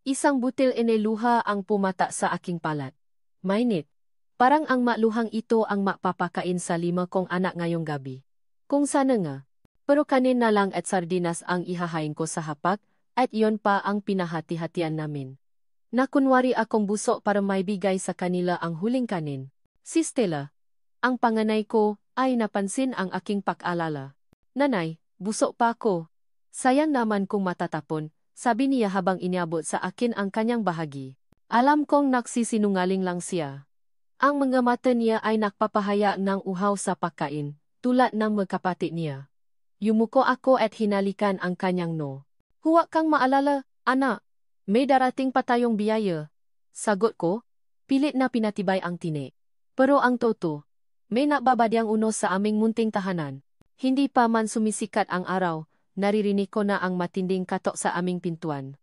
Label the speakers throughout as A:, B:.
A: Isang butil luha ang pumata sa aking palat. Mainit. Parang ang maluhang ito ang mapapakain sa 5 kong anak ngayong gabi. Kung sana nga. Pero kanin na lang at sardinas ang ihahain ko sa hapak, at iyon pa ang pinahati-hatian namin. Nakunwari akong buso para maibigay sa kanila ang huling kanin. Si Stella. Ang panganay ko ay napansin ang aking pag-alala. Nanay, buso pa ako. Sayang naman kung matatapon, sabi niya habang iniabot sa akin ang kanyang bahagi. Alam kong nagsisinungaling lang siya. Ang mga mata niya ay nagpapahaya ng uhaw sa pagkain, tulad ng magkapatid niya. Yumuko ako at hinalikan ang kanyang no. Huwag kang maalala, anak. May darating pa tayong biyaya. Sagot ko, pilit na pinatibay ang tini. Pero ang toto, may nababadyang unos sa aming munting tahanan. Hindi pa man sumisikat ang araw, naririnig ko na ang matinding katok sa aming pintuan.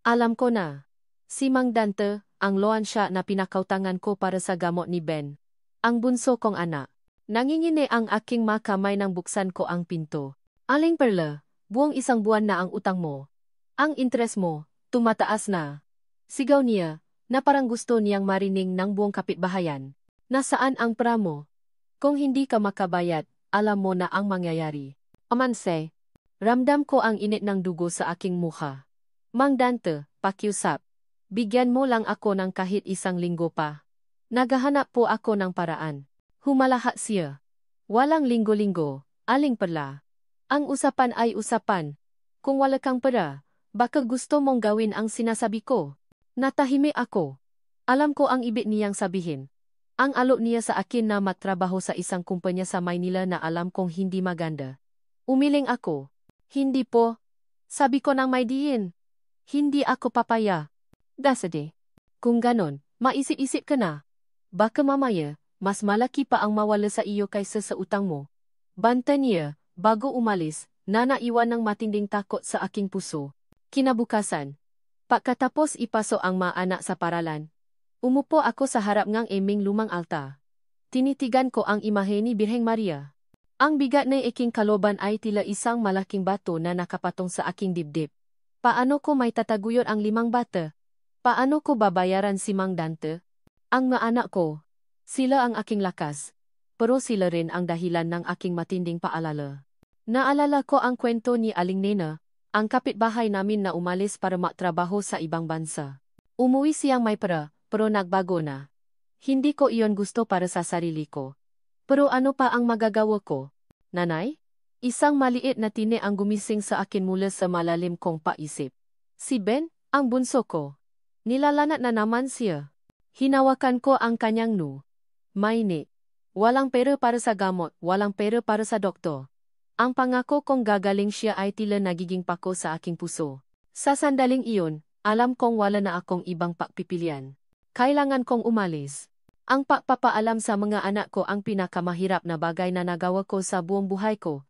A: Alam ko na. Si Mang Dante, ang loan siya na pinakautangan ko para sa gamot ni Ben. Ang bunso kong anak. Nangingini ang aking makamay nang buksan ko ang pinto. Aling Perla, buong 1 buwan na ang utang mo. Ang interes mo, tumataas na. Sigaw niya, na parang gusto niyang marinig ng buong kapitbahayan. Nasaan ang pera mo? Kung hindi ka makabayad, alam mo na ang mangyayari. Amanse, ramdam ko ang init ng dugo sa aking mukha. Mang Dante, pakiusap. Bigyan mo lang ako ng kahit 1 linggo pa. Naghahanap po ako ng paraan. Humalahat siya. Walang linggo-linggo, Aling Perla. Ang usapan ay usapan. Kung wala kang pera, baka gusto mong gawin ang sinasabi ko. Natahimik ako. Alam ko ang ibig niyang sabihin. Ang alok niya sa akin na magtrabaho sa isang kumpanya sa Maynila na alam kong hindi maganda. Umiling ako. Hindi po. Sabi ko ng may diin. Hindi ako papaya. Dasade. Kung ganon, maisip-isip ka na. Baka mamaya, mas malaki pa ang mawala sa iyo kaysa sa utang mo. Banta niya, bago umalis, na naiwan ng matinding takot sa aking puso. Kinabukasan. Pagkatapos ipasok ang mga anak sa paralan, umupo ako sa harap ng eming lumang alta. Tinitigan ko ang imahe ni Birheng Maria. Ang bigat na iking kaloban ay tila isang malaking bato na nakapatong sa aking dibdib. Paano ko may tataguyod ang 5 bata? Paano ko babayaran si Mang Dante? Ang mga anak ko. Sila ang aking lakas. Pero sila rin ang dahilan ng aking matinding paalala. Naalala ko ang kwento ni Aling Nena, ang kapitbahay namin na umalis para magtrabaho sa ibang bansa. Umuwi siyang may pera, pero nagbago na. Hindi ko iyon gusto para sa sarili ko. Pero ano pa ang magagawa ko? Nanay? Isang maliit na tini ang gumising sa akin mula sa malalim kong paisip. Si Ben, ang bunso ko. Nilalanat na naman siya. Hinawakan ko ang kanyang no. Mainit. Walang pera para sa gamot, walang pera para sa doktor. Ang pangako kong gagaling siya ay tila nagiging pako sa aking puso. Sa sandaling iyon, alam kong wala na akong ibang pagpipilian. Kailangan kong umalis. Ang pagpapaalam sa mga anak ko ang pinakamahirap na bagay na nagawa ko sa buong buhay ko.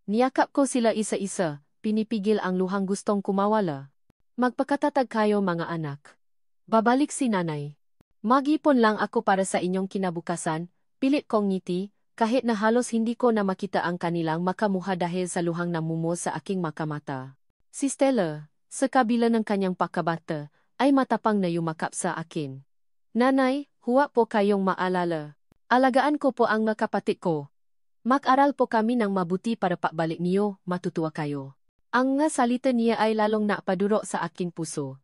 A: Niyakap ko sila isa-isa, pinipigil ang luhang gustong kumawala. Magpakatatag kayo mga anak. Babalik si nanay. Mag-ipon lang ako para sa inyong kinabukasan, pilit kong ngiti, kahit na halos hindi ko na makita ang kanilang makamuha dahil sa luhang namumuo sa aking makamata. Si Stella, sa kabila ng kanyang pagkabata, ay matapang na yumakap sa akin. Nanay, huwag po kayong maalala. Alagaan ko po ang mga kapatid ko. Mag-aral po kami ng mabuti para pagbalik niyo, matutuwa kayo. Ang nga salita niya ay lalong napaduro sa aking puso.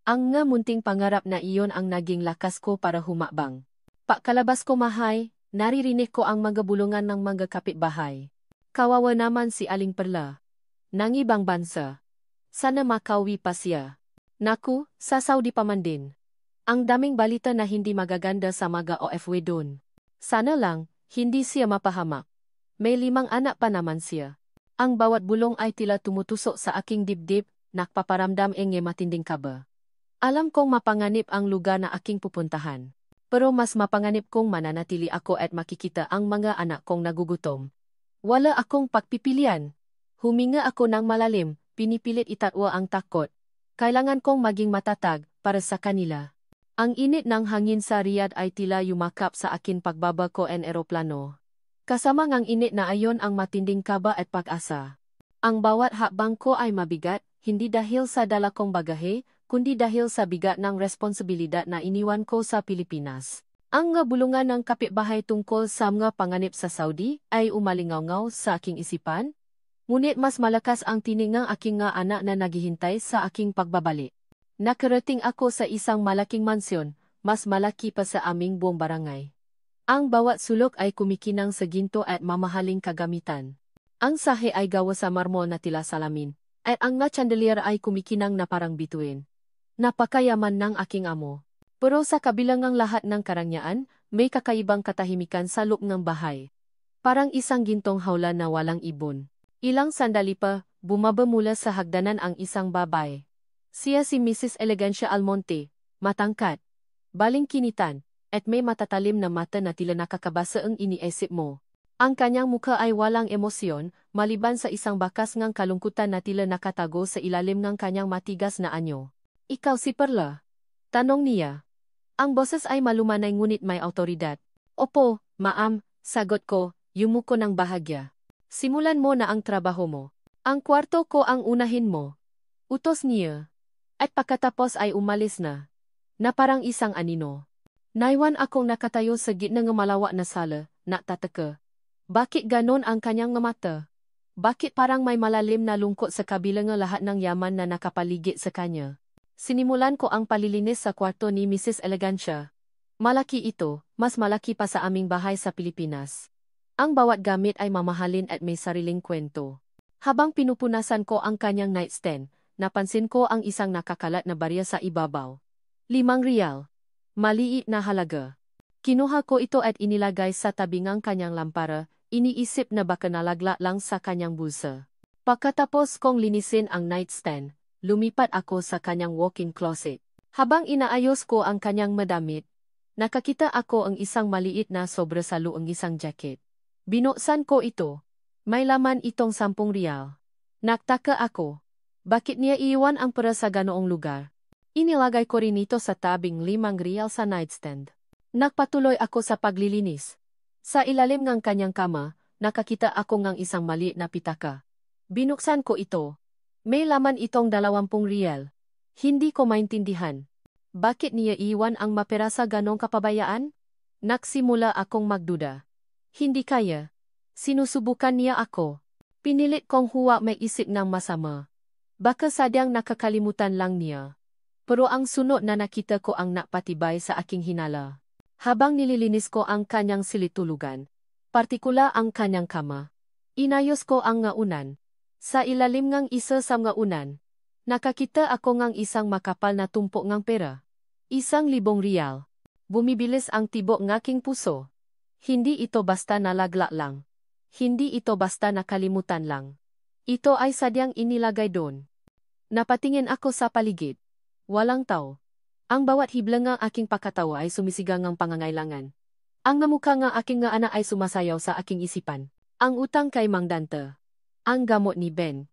A: Ang nga munting pangarap na iyon ang naging lakas ko para humakbang. Pagkalabas ko mahay, naririnig ko ang mga bulungan ng mga kapitbahay. Kawawa naman si Aling Perla. Nang ibang bansa. Sana makauwi pa siya. Naku, sa Saudi pa man din. Ang daming balita na hindi magaganda sa mga OFW doon. Sana lang, hindi siya mapahamak. May 5 anak pa naman siya. Ang bawat bulong ay tila tumutusok sa aking dibdib, nakpaparamdam matinding kaba. Alam kong mapanganib ang lugar na aking pupuntahan. Pero mas mapanganib kong mananatili ako at makikita ang mga anak kong nagugutom. Wala akong pagpipilian. Huminga ako ng malalim, pinipilit itatwa ang takot. Kailangan kong maging matatag para sa kanila. Ang init ng hangin sa Riyadh ay tila yumakap sa akin pagbaba ko en eroplano. Kasama ngang init na ayon ang matinding kaba at pag-asa. Ang bawat hakbang ko ay mabigat, hindi dahil sa dala kong bagahe, kundi dahil sa bigat ng responsibilidad na iniwan ko sa Pilipinas. Ang nga bulungan ng kapitbahay tungkol sa mga panganib sa Saudi ay umalingaw-ngaw sa aking isipan, ngunit mas malakas ang tinig ng aking nga anak na naghihintay sa aking pagbabalik. Nakarating ako sa isang malaking mansyon, mas malaki pa sa aming buong barangay. Ang bawat sulok ay kumikinang sa ginto at mamahaling kagamitan. Ang sahe ay gawa sa marmol na tila salamin, at ang nga chandelier ay kumikinang na parang bituin. Napakayaman ng aking amo. Pero sa kabilang ng lahat ng karangyaan, may kakaibang katahimikan sa loob ng bahay. Parang isang gintong hawla na walang ibon. Ilang sandali pa, bumaba mula sa hagdanan ang isang babae. Siya si Mrs. Elegancia Almonte, matangkad, balingkinitan, at may matatalim na mata na tila nakakabasa ang iniisip mo. Ang kanyang mukha ay walang emosyon, maliban sa isang bakas ngang kalungkutan na tila nakatago sa ilalim ng kanyang matigas na anyo. Ikaw si Perla? Tanong niya. Ang boses ay malumanay ngunit may awtoridad. Opo, ma'am, sagot ko, yumuko ng bahagya. Simulan mo na ang trabaho mo. Ang kwarto ko ang unahin mo. Utos niya. At pagkatapos ay umalis na. Na parang isang anino. Naiwan akong nakatayo sa gitna ng malawak na sala, natataka. Bakit ganon ang kanyang mata? Bakit parang may malalim na lungkot sa kabilang ng lahat ng yaman na nakapaligid sa kanya? Sinimulan ko ang palilinis sa kwarto ni Mrs. Elegancia. Malaki ito, mas malaki pa sa aming bahay sa Pilipinas. Ang bawat gamit ay mamahalin at may sariling kwento. Habang pinupunasan ko ang kanyang nightstand, napansin ko ang isang nakakalat na barya sa ibabaw. ₱5. Maliit na halaga. Kinuha ko ito at inilagay sa tabi ng kanyang lampara, iniisip na baka nalagla lang sa kanyang bulsa. Pagkatapos kong linisin ang nightstand, lumipat ako sa kanyang walk-in closet. Habang inaayos ko ang kanyang madamit, nakakita ako ang isang maliit na sobresaluang isang jacket. Binuksan ko ito. May laman itong ₱10. Nagtaka ako. Bakit niya iiwan ang pera sa ganoong lugar? Inilagay ko rin ito sa tabing ₱5 sa nightstand. Nagpatuloy ako sa paglilinis. Sa ilalim ng kanyang kama, nakakita ako ng isang maliit na pitaka. Binuksan ko ito. May laman itong ₱20. Hindi ko maintindihan. Bakit niya iwan ang mapera sa ganong kapabayaan? Nagsimula akong magduda. Hindi kaya. Sinusubukan niya ako. Pinilit kong huwag may isip ng masama. Baka sadyang nakakalimutan lang niya. Pero ang sunod na nakita ko ang napatibay sa aking hinala. Habang nililinis ko ang kanyang silitulugan, partikula ang kanyang kama, inayos ko ang ngaunan. Sa ilalim ng isa sa ngaunan, nakakita ako ng isang makapal na tumpok ng pera. ₱1,000. Bumibilis ang tibok ng aking puso. Hindi ito basta nalagla lang. Hindi ito basta nakalimutan lang. Ito ay sadyang inilagay doon. Napatingin ako sa paligid. Walang tao. Ang bawat hibla ng aking pakatawa ay sumisigang ng pangangailangan. Ang namukha ng aking nga anak ay sumasayaw sa aking isipan. Ang utang kay Mang Dante. Ang gamot ni Ben.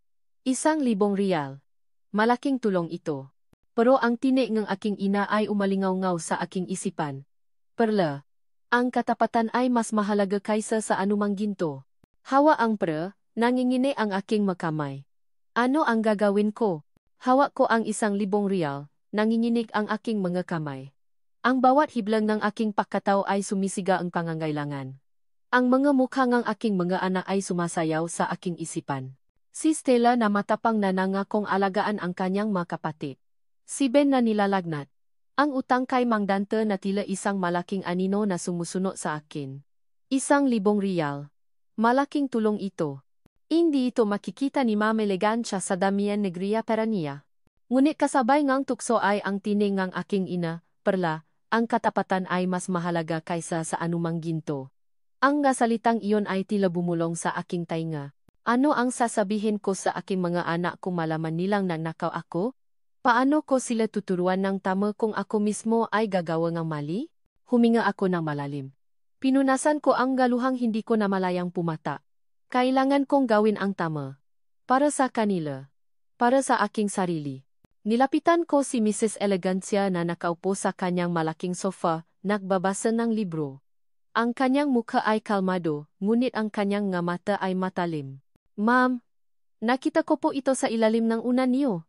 A: ₱1,000. Malaking tulong ito. Pero ang tinig ng aking ina ay umalingaw-ngaw sa aking isipan. Perla. Ang katapatan ay mas mahalaga kaysa sa anumang ginto. Hawa ang pera, nangingini ang aking makamay. Ano ang gagawin ko? Hawak ko ang ₱1,000, nanginginig ang aking mga kamay. Ang bawat hiblang ng aking pakataw ay sumisiga ang pangangailangan. Ang mga mukha ng aking mga anak ay sumasayaw sa aking isipan. Si Stella na matapang na nangakong alagaan ang kanyang mga kapatid. Si Ben na nilalagnat. Ang utang kay Mang Dante na tila isang malaking anino na sumusunod sa akin. ₱1,000. Malaking tulong ito. Hindi ito makikita ni Ma'am Elegancia sa Damian Negria Perania. Ngunit kasabay ngang tukso ay ang tinig ng aking ina, Perla, ang katapatan ay mas mahalaga kaysa sa anumang ginto. Ang nga salitang iyon ay tila bumulong sa aking tainga. Ano ang sasabihin ko sa aking mga anak kung malaman nilang nagnakaw ako? Paano ko sila tuturuan ng tama kung ako mismo ay gagawa ng mali? Huminga ako ng malalim. Pinunasan ko ang galuhang hindi ko namalayang pumata. Kailangan kong gawin ang tama. Para sa kanila. Para sa aking sarili. Nilapitan ko si Mrs. Elegancia na nakaupo sa kanyang malaking sofa, nagbabasa ng libro. Ang kanyang mukha ay kalmado, ngunit ang kanyang nga mata ay matalim. Ma'am, nakita ko po ito sa ilalim ng unan niyo.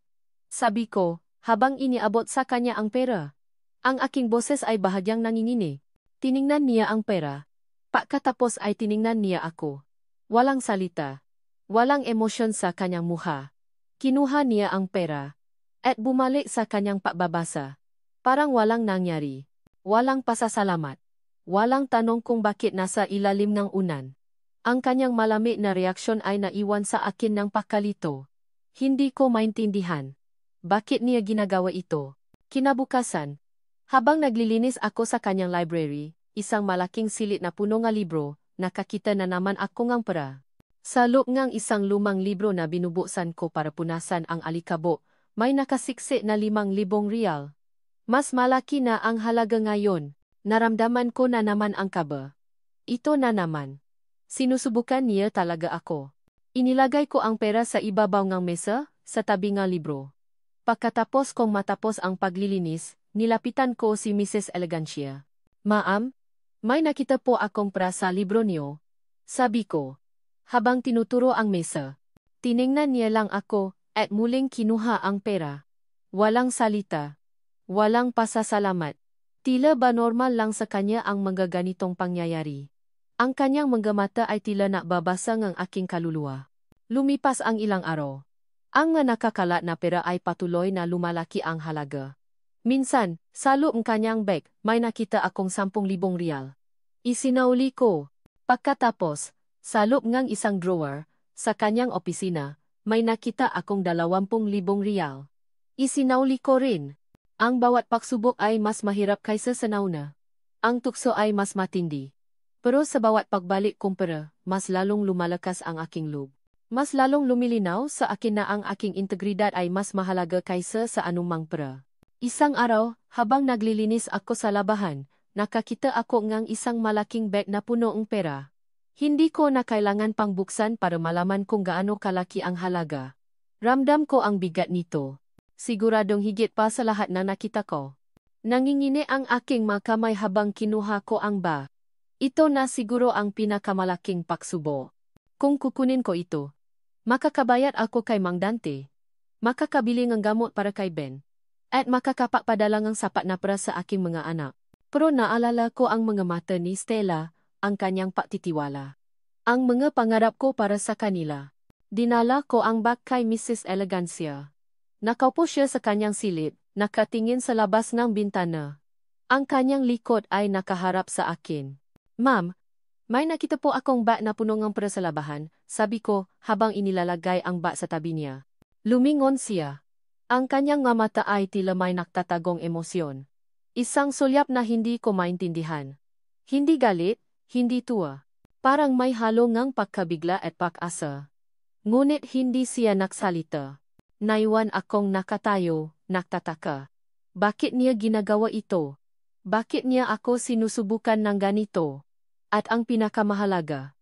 A: Sabi ko, habang iniabot sa kanya ang pera. Ang aking boses ay bahagyang nangingini. Tiningnan niya ang pera. Pagkatapos ay tiningnan niya ako. Walang salita. Walang emosyon sa kanyang mukha. Kinuha niya ang pera. At bumalik sa kanyang pagbabasa. Parang walang nangyari. Walang pasasalamat. Walang tanong kung bakit nasa ilalim ng unan. Ang kanyang malamig na reaksyon ay naiwan sa akin ng pakalito. Hindi ko maintindihan. Bakit niya ginagawa ito? Kinabukasan, habang naglilinis ako sa kanyang library, isang malaking silit na puno ng libro, nakakita na naman ako ng pera. Sa loob ng isang lumang libro na binubuksan ko para punasan ang alikabok, may nakasiksi na 5,000 real. Mas malaki na ang halaga ngayon. Naramdaman ko na naman ang kaba. Ito na naman. Sinusubukan niya talaga ako. Inilagay ko ang pera sa ibabaw ng mesa, sa tabi ng libro. Pagkatapos kong matapos ang paglilinis, nilapitan ko si Mrs. Elegancia. Ma'am, may nakita po akong pera sa libro niyo. Sabi ko. Habang tinuturo ang mesa. Tiningnan niya lang ako, at muling kinuha ang pera. Walang salita. Walang pasasalamat. Tila ba normal lang sa kanya ang mga ganitong pangyayari? Ang kanyang mga mata ay tila nakbabasa ng aking kaluluwa. Lumipas ang ilang araw. Ang nakakalat na pera ay patuloy na lumalaki ang halaga. Minsan, sa loob ng kanyang bag, may nakita akong 10,000 real. Isinauli ko. Pagkatapos, sa loob ng isang drawer, sa kanyang opisina, may nakita akong 20,000 real. Isinauli ko rin. Ang bawat pagsubok ay mas mahirap kaysa sa nauna. Ang tukso ay mas matindi. Pero sa bawat pagbalik kong pera, mas lalong lumalakas ang aking loob. Mas lalong lumilinaw sa akin na ang aking integridad ay mas mahalaga kaysa sa anumang pera. Isang araw, habang naglilinis ako sa labahan, nakakita ako ng isang malaking bag na puno ng pera. Hindi ko na kailangan pang buksan para malaman kung gaano kalaki ang halaga. Ramdam ko ang bigat nito. Siguradong higit pa sa lahat na nakita ko. Nangingini ang aking mga kamay habang kinuha ko ang bag. Ito na siguro ang pinakamalaking paksubo. Kung kukunin ko ito, makakabayad ako kay Mang Dante. Makakabili ng gamot para kay Ben. At makakapapadala ng sapat na pera sa aking mga anak. Pero naalala ko ang mga mata ni Stella, ang kanyang pagtitiwala. Ang mga pangarap ko para sa kanila. Dinala ko ang bag kay Mrs. Elegancia. Nakaupo siya sa kanyang silid, nakatingin sa labas ng bintana. Ang kanyang likod ay nakaharap sa akin. Ma'am, may nakita po akong bag na puno ng pera sa labahan, sabi ko habang inilalagay ang bag sa tabi niya. Lumingon siya. Ang kanyang mga mata ay tila may naktatagong emosyon. Isang sulyap na hindi ko maintindihan. Hindi galit, hindi tuwa. Parang may halo ng pagkabigla at pag-asa. Ngunit hindi siya nagsalita. Naiwan akong nakatayo, nagtataka. Bakit niya ginagawa ito? Bakit niya ako sinusubukan ng ganito? At ang pinakamahalaga,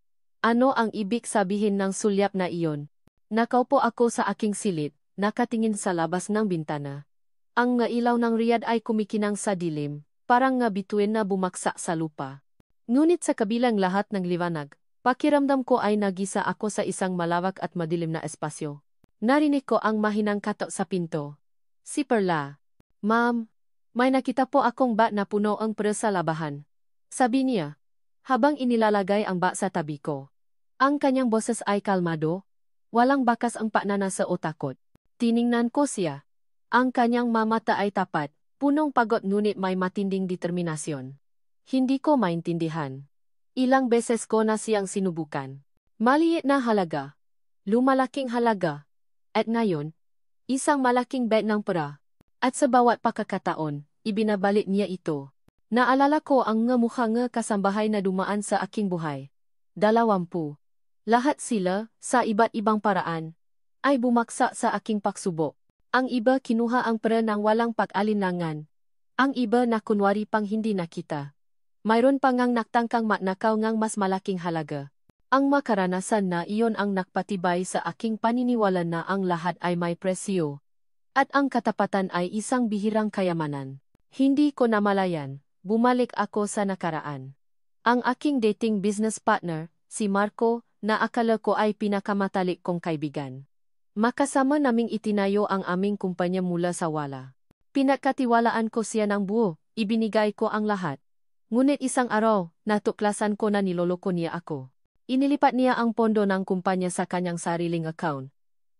A: ano ang ibig sabihin ng sulyap na iyon? Nakaupo ako sa aking silid, nakatingin sa labas ng bintana. Ang nga ilaw ng Riyadh ay kumikinang sa dilim, parang nga bituin na bumaksak sa lupa. Ngunit sa kabilang lahat ng liwanag, pakiramdam ko ay nagisa ako sa isang malawak at madilim na espasyo. Narinig ko ang mahinang katok sa pinto. Si Perla. Ma'am, may nakita po akong bag na puno ang pera sa labahan. Sabi niya, habang inilalagay ang bag sa tabi ko. Ang kanyang boses ay kalmado. Walang bakas ang panana sa utakot. Tiningnan ko siya. Ang kanyang mamata ay tapat, punong pagod ngunit may matinding determinasyon. Hindi ko maintindihan. Ilang beses ko na siyang sinubukan. Maliit na halaga. Lumalaking halaga. At ngayon, isang malaking bag ng pera. At sa bawat pagkakataon, ibinabalik niya ito. Naalala ko ang nga mukha nga kasambahay na dumaan sa aking buhay. 20. Lahat sila, sa iba't ibang paraan, ay bumaksak sa aking pagsubok. Ang iba kinuha ang pera ng walang pag-alinlangan. Ang iba na kunwari pang hindi nakita. Mayroon pa ngang naktangkang matnakaw ngang mas malaking halaga. Ang makaranasan na iyon ang nakpatibay sa aking paniniwala na ang lahat ay may presyo. At ang katapatan ay isang bihirang kayamanan. Hindi ko namalayan, bumalik ako sa nakaraan. Ang aking dating business partner, si Marco, na akala ko ay pinakamatalik kong kaibigan. Makasama naming itinayo ang aming kumpanya mula sa wala. Pinagkatiwalaan ko siya ng buo, ibinigay ko ang lahat. Ngunit isang araw, natuklasan ko na niloloko niya ako. Inilipat niya ang pondo ng kumpanya sa kanyang sariling account.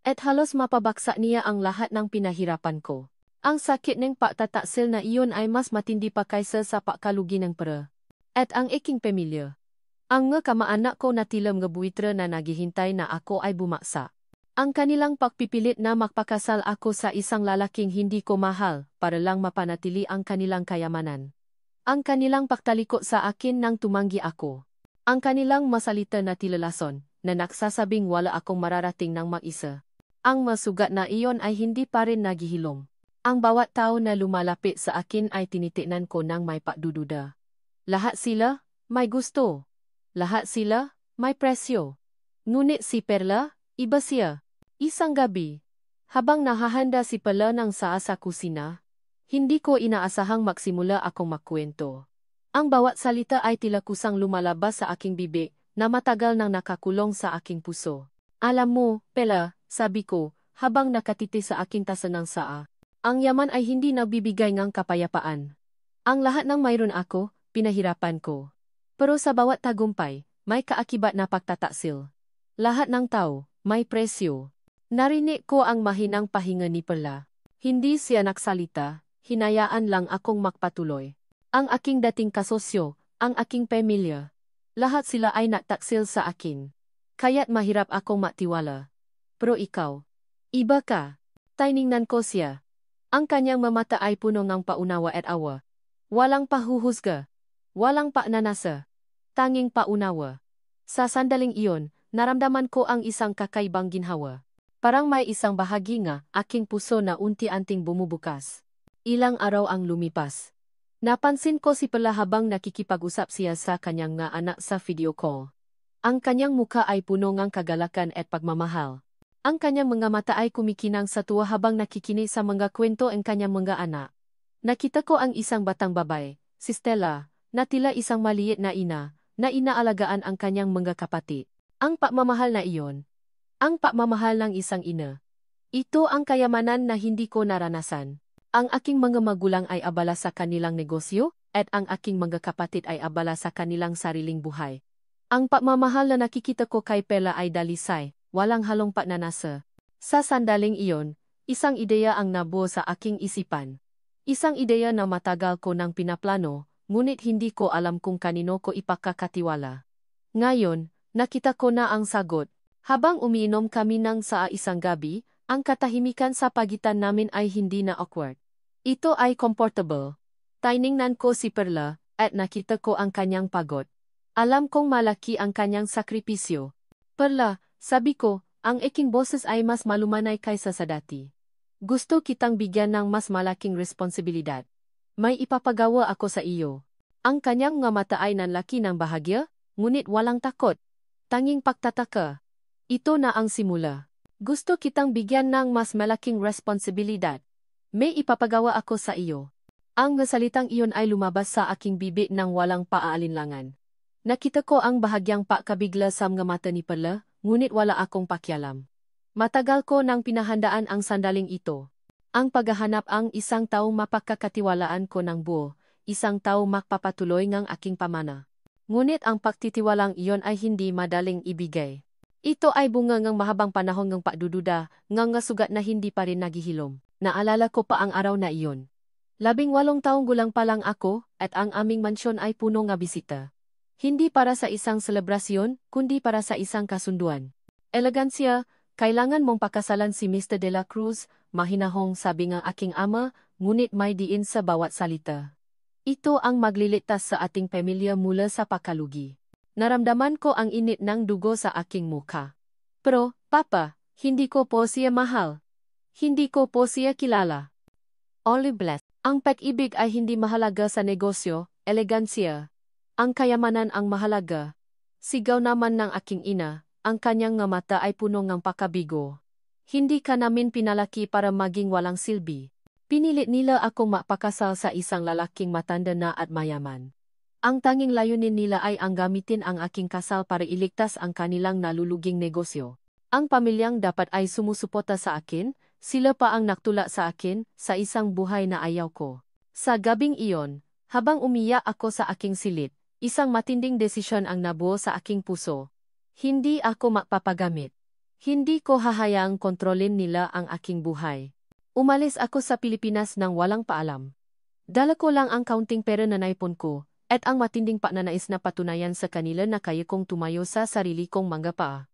A: At halos mapabaksa niya ang lahat ng pinahirapan ko. Ang sakit ng pagtataksil na iyon ay mas matindi pa kaysa sa pagkalugi ng pera. At ang aking pamilya. Ang nga kamaanak ko na tila mga buwitra na naghihintay na ako ay bumaksa. Ang kanilang pagpipilit na magpakasal ako sa isang lalaking hindi ko mahal para lang mapanatili ang kanilang kayamanan. Ang kanilang pagtalikod sa akin nang tumanggi ako. Ang kanilang masalita na tilalason na nagsasabing wala akong mararating ng mag-isa. Ang masugat na iyon ay hindi pa rin naghihilom. Ang bawat tao na lumalapit sa akin ay tinitingnan ko ng may pagdududa. Lahat sila, may gusto. Lahat sila, may presyo. Ngunit si Perla, iba siya. Isang gabi, habang nahahanda si Perla ng saa sa kusina, hindi ko inaasahang magsimula akong magkwento. Ang bawat salita ay tila kusang lumalabas sa aking bibig na matagal nang nakakulong sa aking puso. Alam mo, Perla, sabi ko, habang nakatiti sa aking tasa ng saa. Ang yaman ay hindi nagbibigay ng kapayapaan. Ang lahat ng mayroon ako, pinahirapan ko. Pero sa bawat tagumpay, may kaakibat na pagtataksil. Lahat ng tao, may presyo. Narinig ko ang mahinang pahinga ni Perla. Hindi siya nagsalita, hinayaan lang akong magpatuloy. Ang aking dating kasosyo, ang aking pamilya. Lahat sila ay nataksil sa akin. Kaya't mahirap akong matiwala. Pero ikaw, iba ka. Tiningnan ko siya. Ang kanyang mamata ay puno ng paunawa at awa. Walang pahuhusga. Walang pagnanasa. Tanging paunawa. Sa sandaling iyon, naramdaman ko ang isang kakaibang ginhawa. Parang may isang bahagi nga, aking puso na unti-unting bumubukas. Ilang araw ang lumipas. Napansin ko si Perla habang nakikipag-usap siya sa kanyang nga anak sa video call. Ang kanyang muka ay puno ng kagalakan at pagmamahal. Ang kanyang mga mata ay kumikinang sa tuwa habang nakikinig sa mga kwento ng kanyang mga anak. Nakita ko ang isang batang babae, si Stella, na tila isang maliit na inaalagaan ang kanyang mga kapatid. Ang pagmamahal na iyon. Ang pagmamahal ng isang ina. Ito ang kayamanan na hindi ko naranasan. Ang aking mga magulang ay abala sa kanilang negosyo, at ang aking mga kapatid ay abala sa kanilang sariling buhay. Ang pagmamahal na nakikita ko kay Perla ay dalisay, walang halong pagnanasa. Sa sandaling iyon, isang ideya ang nabuo sa aking isipan. Isang ideya na matagal ko nang pinaplano, ngunit hindi ko alam kung kanino ko ipagkakatiwala. Ngayon, nakita ko na ang sagot. Habang umiinom kami ng sa isang gabi, ang katahimikan sa pagitan namin ay hindi na awkward. Ito ay comfortable. Tiningnan ko si Perla, at nakita ko ang kanyang pagod. Alam kong malaki ang kanyang sakripisyo. Perla, sabi ko, ang aking boses ay mas malumanay kaysa sa dati. Gusto kitang bigyan ng mas malaking responsibilidad. May ipapagawa ako sa iyo. Ang kanyang nga mata ay nanlaki ng bahagya, ngunit walang takot. Tanging pagtataka. Ito na ang simula. Gusto kitang bigyan ng mas malaking responsibilidad. May ipapagawa ako sa iyo. Ang salitang iyon ay lumabas sa aking bibig nang walang paaalinlangan. Nakita ko ang bahagyang pakabigla sa mga mata ni Perla, ngunit wala akong pakialam. Matagal ko nang pinahandaan ang sandaling ito. Ang paghahanap ang isang taong mapagkakatiwalaan ko ng buo, isang tao magpapatuloy ng aking pamana. Ngunit ang pagtitiwalang iyon ay hindi madaling ibigay. Ito ay bunga ng mahabang panahon ng pagdududa, ng sugat na hindi pa rin naghihilom. Naalala ko pa ang araw na iyon. 18 taong gulang pa lang ako, at ang aming mansyon ay puno ng bisita. Hindi para sa isang selebrasyon, kundi para sa isang kasunduan. Elegansya, kailangan mong pakasalan si Mr. De La Cruz, mahinahong sabi ng aking ama, ngunit may diin sa bawat salita. Ito ang magliligtas sa ating pamilya mula sa pagkalugi. Naramdaman ko ang init ng dugo sa aking mukha. Pero, Papa, hindi ko po siya mahal. Hindi ko po siya kilala. Only blessed. Ang pag-ibig ay hindi mahalaga sa negosyo, elegansya. Ang kayamanan ang mahalaga. Sigaw naman ng aking ina, ang kanyang nga mata ay puno ng pakabigo. Hindi ka namin pinalaki para maging walang silbi. Pinilit nila akong mapakasal sa isang lalaking matanda na at mayaman. Ang tanging layunin nila ay ang gamitin ang aking kasal para iligtas ang kanilang naluluging negosyo. Ang pamilyang dapat ay sumusuporta sa akin, Sila pa ang naktula sa akin sa isang buhay na ayaw ko. Sa gabing iyon, habang umiyak ako sa aking silid, isang matinding desisyon ang nabuo sa aking puso. Hindi ako magpapagamit. Hindi ko hahayaang kontrolin nila ang aking buhay. Umalis ako sa Pilipinas nang walang paalam. Dala ko lang ang kaunting pera na naipon ko, at ang matinding pagnanais na patunayan sa kanila na kaya kong tumayo sa sarili kong mga paa.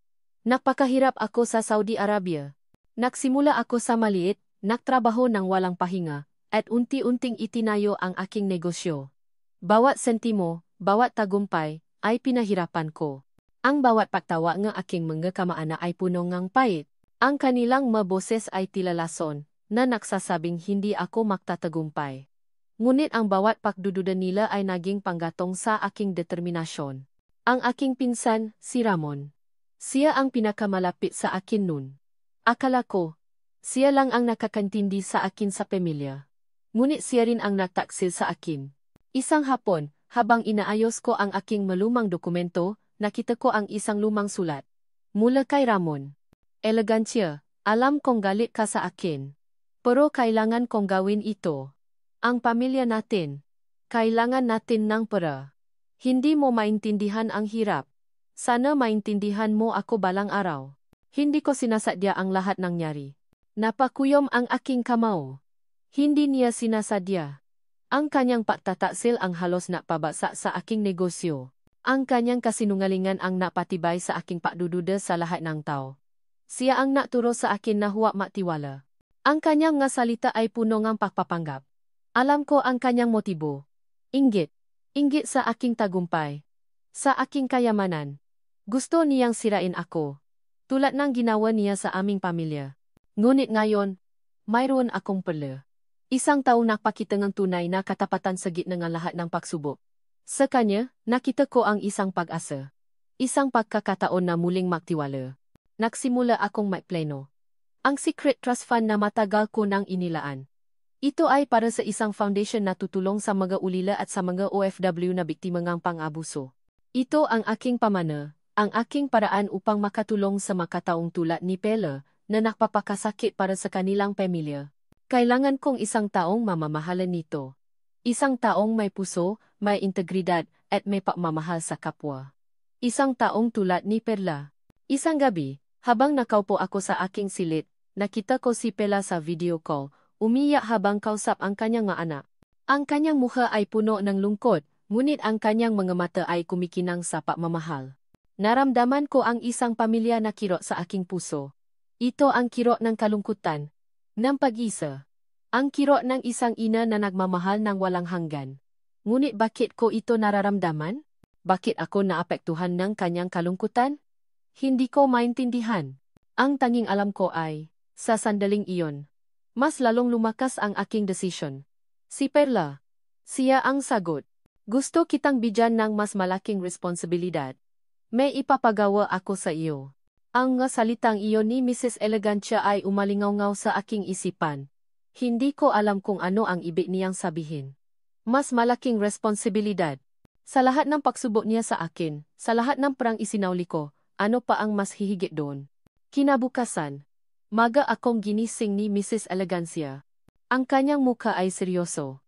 A: Napakahirap ako sa Saudi Arabia. Nagsimula ako sa maliit, nagtrabaho ng walang pahinga, at unti-unting itinayo ang aking negosyo. Bawat sentimo, bawat tagumpay, ay pinahirapan ko. Ang bawat pagtawa ng aking mga kamaana ay puno ng pait. Ang kanilang maboses ay tila lason, na nagsasabing hindi ako magtatagumpay. Ngunit ang bawat pagdududa nila ay naging panggatong sa aking determinasyon. Ang aking pinsan, si Ramon. Siya ang pinakamalapit sa akin nun. Akala ko, siya lang ang nakakantindi sa akin sa pamilya. Ngunit siya rin ang nagtaksil sa akin. Isang hapon, habang inaayos ko ang aking malumang dokumento, nakita ko ang isang lumang sulat. Mula kay Ramon. Elegansya, alam kong galit ka sa akin. Pero kailangan kong gawin ito. Ang pamilya natin. Kailangan natin ng pera. Hindi mo maintindihan ang hirap. Sana maintindihan mo ako balang araw. Hindi ko sinasadya ang lahat nangyari. Napakuyom ang aking kamao. Hindi niya sinasadya. Ang kanyang pagtataksil ang halos napabasa sa aking negosyo. Ang kanyang kasinungalingan ang napatibay sa aking pagdududa sa lahat ng tao. Siya ang naturo sa akin na huwag matiwala. Ang kanyang nga salita ay puno ng pagpapanggap. Alam ko ang kanyang motibo. Inggit. Inggit sa aking tagumpay. Sa aking kayamanan. Gusto niyang sirain ako. Tulad ng ginawa niya sa aming pamilya. Ngunit ngayon, mayroon akong pala. Isang taong nakpakita ng tunay na katapatan sa gitna ng lahat ng pagsubok. Sa kanya, nakita ko ang isang pag-asa. Isang pagkakataon na muling magtiwala. Nagsimula akong magplano. Ang secret trust fund na matagal ko nang inilaan. Ito ay para sa isang foundation na tutulong sa mga ulila at sa mga OFW na biktima ng pang-abuso. Ito ang aking pamana, ang aking paraan upang makatulong sa makataong tulad ni Pela na nakpapakasakit para sa kanilang pamilya. Kailangan kong isang taong mamamahalan nito. Isang taong may puso, may integridad, at may pagmamahal sa kapwa. Isang taong tulad ni Perla. Isang gabi, habang nakaupo ako sa aking silid, nakita ko si Pela sa video call. Umiyak habang kausap ang kanyang mga anak. Ang kanyang mukha ay puno ng lungkot, ngunit ang kanyang mga mata ay kumikinang sa pagmamahal. Naramdaman ko ang isang pamilya na kirot sa aking puso. Ito ang kirot ng kalungkutan, ng pag-isa. Ang kirot ng isang ina na nagmamahal ng walang hanggan. Ngunit bakit ko ito nararamdaman? Bakit ako naapektuhan ng kanyang kalungkutan? Hindi ko maintindihan. Ang tanging alam ko ay, sa sandaling iyon, mas lalong lumakas ang aking desisyon. Si Perla. Siya ang sagot. Gusto kitang bigyan ng mas malaking responsibilidad. May ipapagawa ako sa iyo. Ang nga salitang iyon ni Mrs. Elegancia ay umalingaw-ngaw sa aking isipan. Hindi ko alam kung ano ang ibig niyang sabihin. Mas malaking responsibilidad. Sa lahat ng pagsubok niya sa akin, sa lahat ng perang isinawli ko, ano pa ang mas hihigit doon? Kinabukasan. Maga akong ginising ni Mrs. Elegancia. Ang kanyang mukha ay seryoso.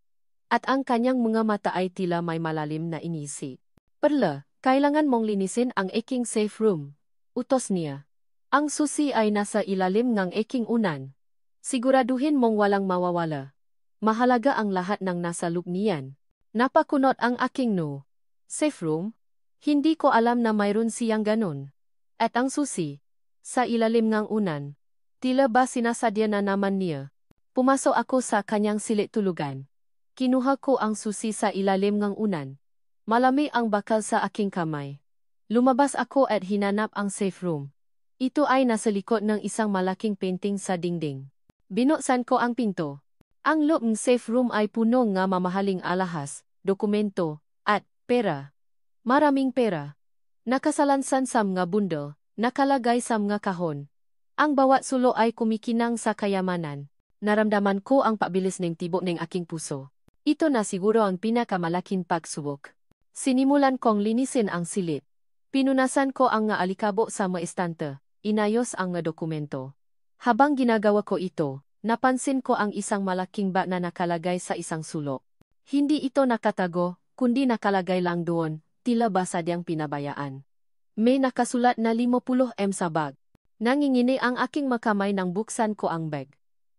A: At ang kanyang mga mata ay tila may malalim na inisip. Perla, kailangan mong linisin ang aking safe room. Utos niya. Ang susi ay nasa ilalim ng aking unan. Siguraduhin mong walang mawawala. Mahalaga ang lahat ng nasa loob niyan. Napakunot ang aking no. Safe room? Hindi ko alam na mayroon siyang ganon. At ang susi? Sa ilalim ng unan. Tila ba sinasadya na naman niya? Pumasok ako sa kanyang silid tulugan. Kinuha ko ang susi sa ilalim ng unan. Malami ang bakal sa aking kamay. Lumabas ako at hinanap ang safe room. Ito ay nasa likod ng isang malaking painting sa dingding. Binuksan ko ang pinto. Ang loob ng safe room ay puno ng mamahaling alahas, dokumento, at pera. Maraming pera. Nakasalansan sa mga bundle, nakalagay sa mga kahon. Ang bawat sulo ay kumikinang sa kayamanan. Naramdaman ko ang pabilis ng tibok ng aking puso. Ito na siguro ang pinakamalaking pagsubok. Sinimulan kong linisin ang silid. Pinunasan ko ang nga alikabok sa mga estante. Inayos ang nga dokumento. Habang ginagawa ko ito, napansin ko ang isang malaking bag na nakalagay sa isang sulok. Hindi ito nakatago, kundi nakalagay lang doon, tila ba sadyang pinabayaan. May nakasulat na 50M sa bag. Nangingini ang aking makamay nang buksan ko ang bag.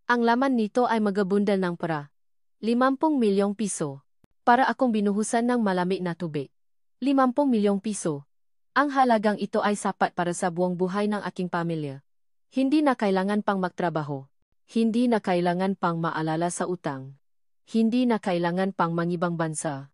A: Ang laman nito ay magabundal ng pera. 50 milyong piso. Para akong binuhusan ng malamig na tubig. 50 milyong piso. Ang halagang ito ay sapat para sa buong buhay ng aking pamilya. Hindi na kailangan pang magtrabaho. Hindi na kailangan pang maalala sa utang. Hindi na kailangan pang mangibang bansa.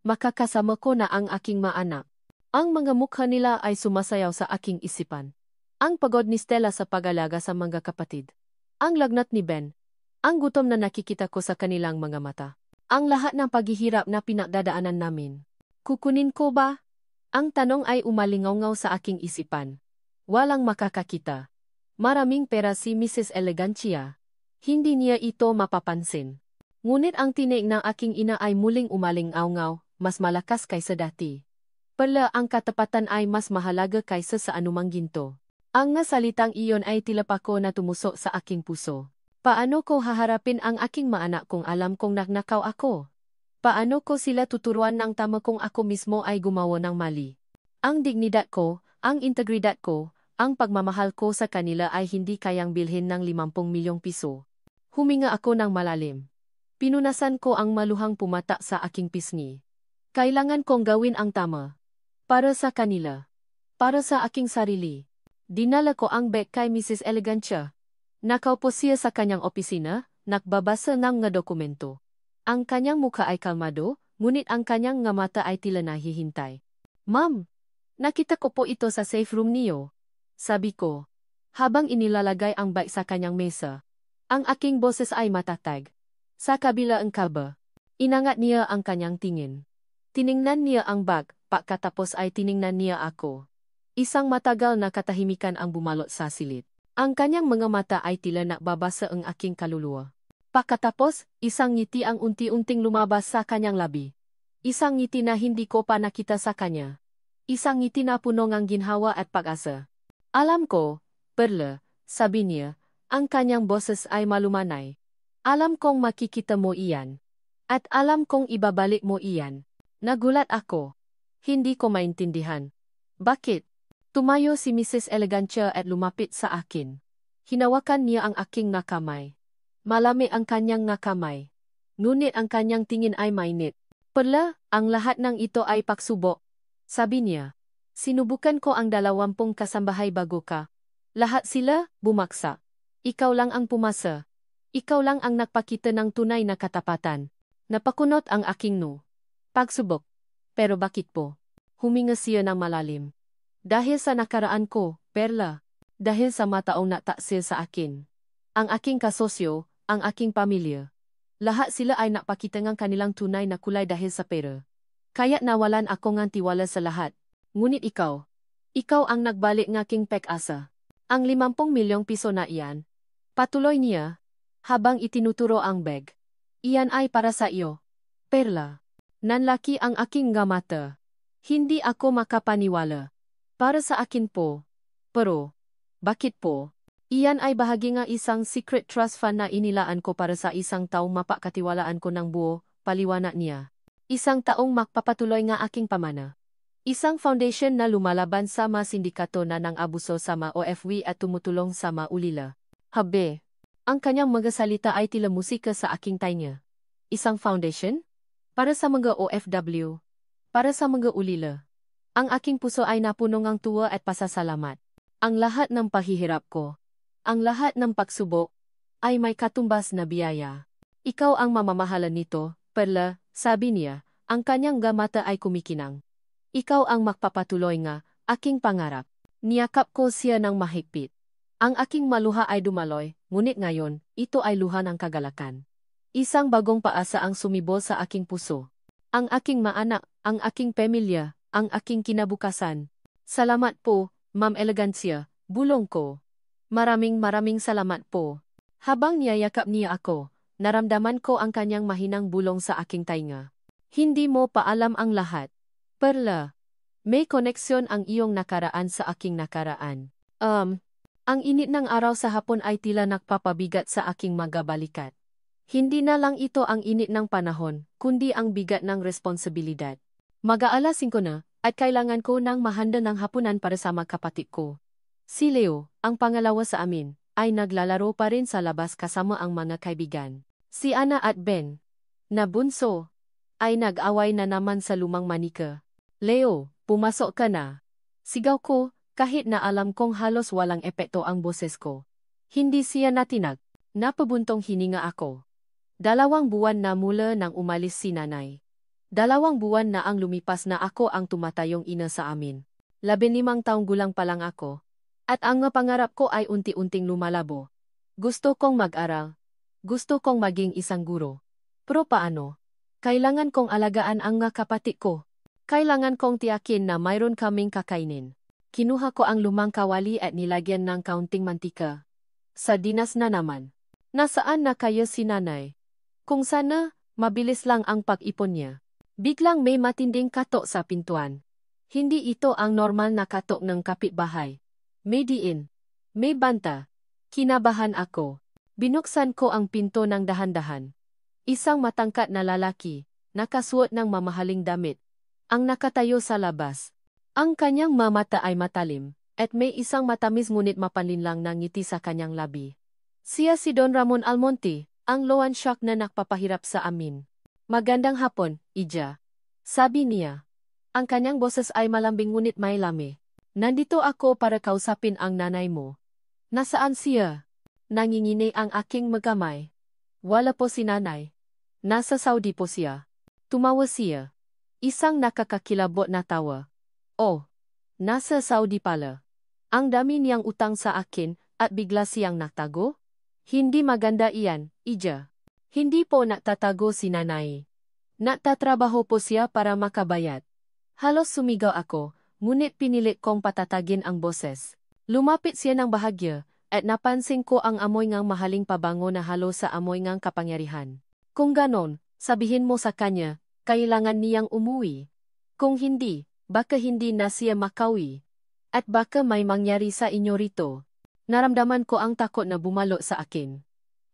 A: Makakasama ko na ang aking maanak. Ang mga mukha nila ay sumasayaw sa aking isipan. Ang pagod ni Stella sa pag-alaga sa mga kapatid. Ang lagnat ni Ben. Ang gutom na nakikita ko sa kanilang mga mata. Ang lahat ng paghihirap na pinagdadaanan namin. Kukunin ko ba? Ang tanong ay umalingaw sa aking isipan. Walang makakakita. Maraming pera si Mrs. Elegancia. Hindi niya ito mapapansin. Ngunit ang tinig ng aking ina ay muling umalingaw, mas malakas kaysa dati. Pala ang katapatan ay mas mahalaga kaysa sa anumang ginto. Ang nasalitang iyon ay tila pa ko na tumusok sa aking puso. Paano ko haharapin ang aking maanak kung alam kong nagnakaw ako? Paano ko sila tuturuan ng tama kung ako mismo ay gumawa ng mali? Ang dignidad ko, ang integridad ko, ang pagmamahal ko sa kanila ay hindi kayang bilhin ng 50 milyong piso. Huminga ako ng malalim. Pinunasan ko ang maluhang pumata sa aking pisngi. Kailangan kong gawin ang tama. Para sa kanila. Para sa aking sarili. Dinala ko ang bag kay Mrs. Elegancia. Nakaupo siya sa kanyang opisina, nagbabasa ng mga dokumento. Ang kanyang mukha ay kalmado, ngunit ang kanyang nga mata ay tila nahihintay. Ma'am, nakita ko po ito sa safe room niyo. Sabi ko, habang inilalagay ang bag sa kanyang mesa. Ang aking boses ay matatag. Sa kabila ang kaba. Inangat niya ang kanyang tingin. Tiningnan niya ang bag, pagkatapos ay tiningnan niya ako. Isang matagal na katahimikan ang bumalot sa silid. Ang kanyang mga mata ay tila nakbabasa ang aking kaluluwa. Pagkatapos, isang ngiti ang unti-unting lumabas sa kanyang labi. Isang ngiti na hindi ko pa nakita sa kanya. Isang ngiti na puno ng ginhawa at pag-asa. Alam ko, Perla, sabi niya, ang kanyang boses ay malumanay. Alam kong makikita mo iyan. At alam kong ibabalik mo iyan. Nagulat ako. Hindi ko maintindihan. Bakit? Tumayo si Mrs. Elegancia at lumapit sa akin. Hinawakan niya ang aking nga kamay. Malami ang kanyang nga kamay. Ngunit ang kanyang tingin ay mainit. Perla, ang lahat ng ito ay pagsubok. Sabi niya. Sinubukan ko ang 20 kasambahay bago ka. Lahat sila, bumaksak. Ikaw lang ang pumasa. Ikaw lang ang nagpakita ng tunay na katapatan. Napakunot ang aking no. Pagsubok. Pero bakit po? Huminga siya ng malalim. Dahil sa nakaraan ko, Perla. Dahil sa mataong nataksil sa akin. Ang aking kasosyo, ang aking pamilya. Lahat sila ay napakita ng kanilang tunay na kulay dahil sa pera. Kaya't nawalan ako ng tiwala sa lahat. Ngunit ikaw ang nagbalik ng aking pag-asa. Ang 50 milyong piso na iyan. Patuloy niya, habang itinuturo ang bag. Iyan ay para sa iyo. Perla. Nanlaki ang aking nga mata. Hindi ako makapaniwala. Para sa akin po. Pero, bakit po? Iyan ay bahagi ng isang secret trust fund na inilaan ko para sa isang taong mapakatiwalaan ko ng buo, paliwanag niya. Isang taong magpapatuloy ng aking pamana. Isang foundation na lumalaban sa mga sindikato na ng abuso sa mga OFW at tumutulong sa mga ulila. Habe, ang kanyang mga salita ay tila musika sa aking tainga. Isang foundation? Para sa mga OFW. Para sa mga ulila. Ang aking puso ay napuno ng tuwa at pasasalamat. Ang lahat ng paghihirap ko. Ang lahat ng pagsubok ay may katumbas na biyaya. Ikaw ang mamamahalan nito, Perla, sabi niya, ang kanyang mata ay kumikinang. Ikaw ang magpapatuloy nga, aking pangarap. Niyakap ko siya ng mahigpit. Ang aking maluha ay dumaloy, ngunit ngayon, ito ay luha ng kagalakan. Isang bagong paasa ang sumibol sa aking puso. Ang aking maanak, ang aking pamilya, ang aking kinabukasan. Salamat po, Ma'am Elegancia, bulong ko. Maraming salamat po. Habang niyayakap niya ako, naramdaman ko ang kanyang mahinang bulong sa aking tainga. Hindi mo pa alam ang lahat. Perla, may koneksyon ang iyong nakaraan sa aking nakaraan. Ang init ng araw sa hapon ay tila nagpapabigat sa aking mga balikat. Hindi na lang ito ang init ng panahon, kundi ang bigat ng responsibilidad. Mag-aalas 5 na, at kailangan ko nang mahanda ng hapunan para sa mga kapatid ko. Si Leo, ang pangalawa sa amin, ay naglalaro pa rin sa labas kasama ang mga kaibigan. Si Ana at Ben, na bunso, ay nag-away na naman sa lumang manika. Leo, pumasok ka na. Sigaw ko, kahit na alam kong halos walang epekto ang boses ko. Hindi siya natinag. Napabuntong hininga ako. 2 buwan na mula nang umalis si nanay. 2 buwan na ang lumipas na ako ang tumatayong ina sa amin. 15 taong gulang pa lang ako. At ang pangarap ko ay unti-unting lumalabo. Gusto kong mag-aral. Gusto kong maging isang guro. Pero paano? Kailangan kong alagaan ang mga kapatid ko. Kailangan kong tiyakin na mayroon kaming kakainin. Kinuha ko ang lumang kawali at nilagyan ng kaunting mantika. Sa dinas na naman. Nasaan na kayo si nanay? Kung sana, mabilis lang ang pag-ipon niya. Biglang may matinding katok sa pintuan. Hindi ito ang normal na katok ng kapitbahay. May diin. May banta. Kinabahan ako. Binuksan ko ang pinto ng dahan-dahan. Isang matangkat na lalaki, nakasuot ng mamahaling damit, ang nakatayo sa labas. Ang kanyang mamata ay matalim, at may isang matamis ngunit mapanlinlang na ngiti sa kanyang labi. Siya si Don Ramon Almonte, ang loan shark na nakpapahirap sa amin. Magandang hapon, Ija. Sabi niya. Ang kanyang boses ay malambing ngunit may lami. Nandito ako para kausapin ang nanay mo. Nasaan siya? Nangingini ang aking magamay. Wala po si nanay. Nasa Saudi po siya. Tumawa siya. Isang nakakakilabot na tawa. Oh, nasa Saudi pala. Ang dami niyang utang sa akin at bigla siyang nagtago? Hindi maganda iyan, Ija. Hindi po nagtatago si nanay. Nagtatrabaho po siya para makabayad. Halos sumigaw ako, ngunit pinilit kong patatagin ang boses. Lumapit siya ng bahagya, at napansin ko ang amoy ngang mahaling pabango na halo sa amoy ngang kapangyarihan. Kung ganon, sabihin mo sa kanya, kailangan niyang umuwi. Kung hindi, baka hindi na siya makauwi. At baka may mangyari sa inyo rito. Naramdaman ko ang takot na bumalo sa akin.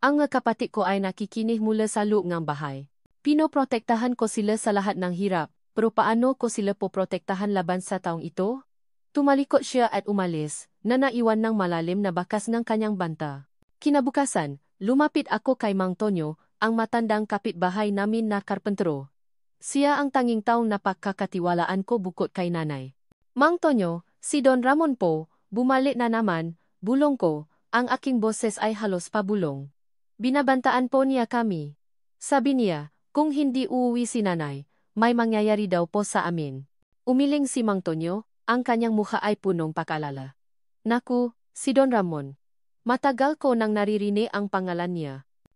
A: Ang mga kapatid ko ay nakikinig mula sa loob ng bahay. Pinoprotektahan ko sila sa lahat ng hirap, pero paano ko sila poprotektahan laban sa taong ito? Tumalikot siya at umalis, na naiwan ng malalim na bakas ng kanyang banta. Kinabukasan, lumapit ako kay Mang Tonyo, ang matandang kapitbahay namin na karpentero. Siya ang tanging taong napagkakatiwalaan ko bukod kay nanay. Mang Tonyo, si Don Ramon po, bumalik na naman, bulong ko, ang aking boses ay halos pabulong. Binabantaan po niya kami. Sabi niya, kung hindi uuwi si nanay, may mangyayari daw po sa amin. Umiling si Mang Tonyo, ang kanyang mukha ay punong pag-alala. Naku, si Don Ramon. Matagal ko nang naririnig ang pangalan niya.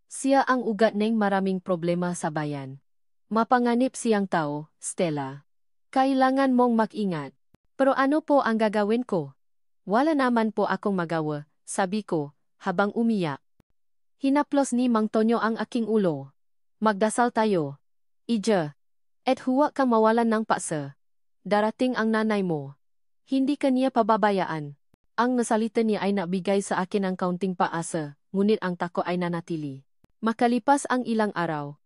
A: Siya ang ugat ng maraming problema sa bayan. Mapanganib siyang tao, Stella. Kailangan mong mag-ingat. Pero ano po ang gagawin ko? Wala naman po akong magawa, sabi ko, habang umiyak. Hinaplos ni Mang Tonyo ang aking ulo. Magdasal tayo. Ija. At huwag kang mawalan ng pasa. Darating ang nanay mo. Hindi ka niya pababayaan. Ang nasalita niya ay nabigay sa akin ng kaunting paasa, ngunit ang tako ay nanatili. Makalipas ang ilang araw.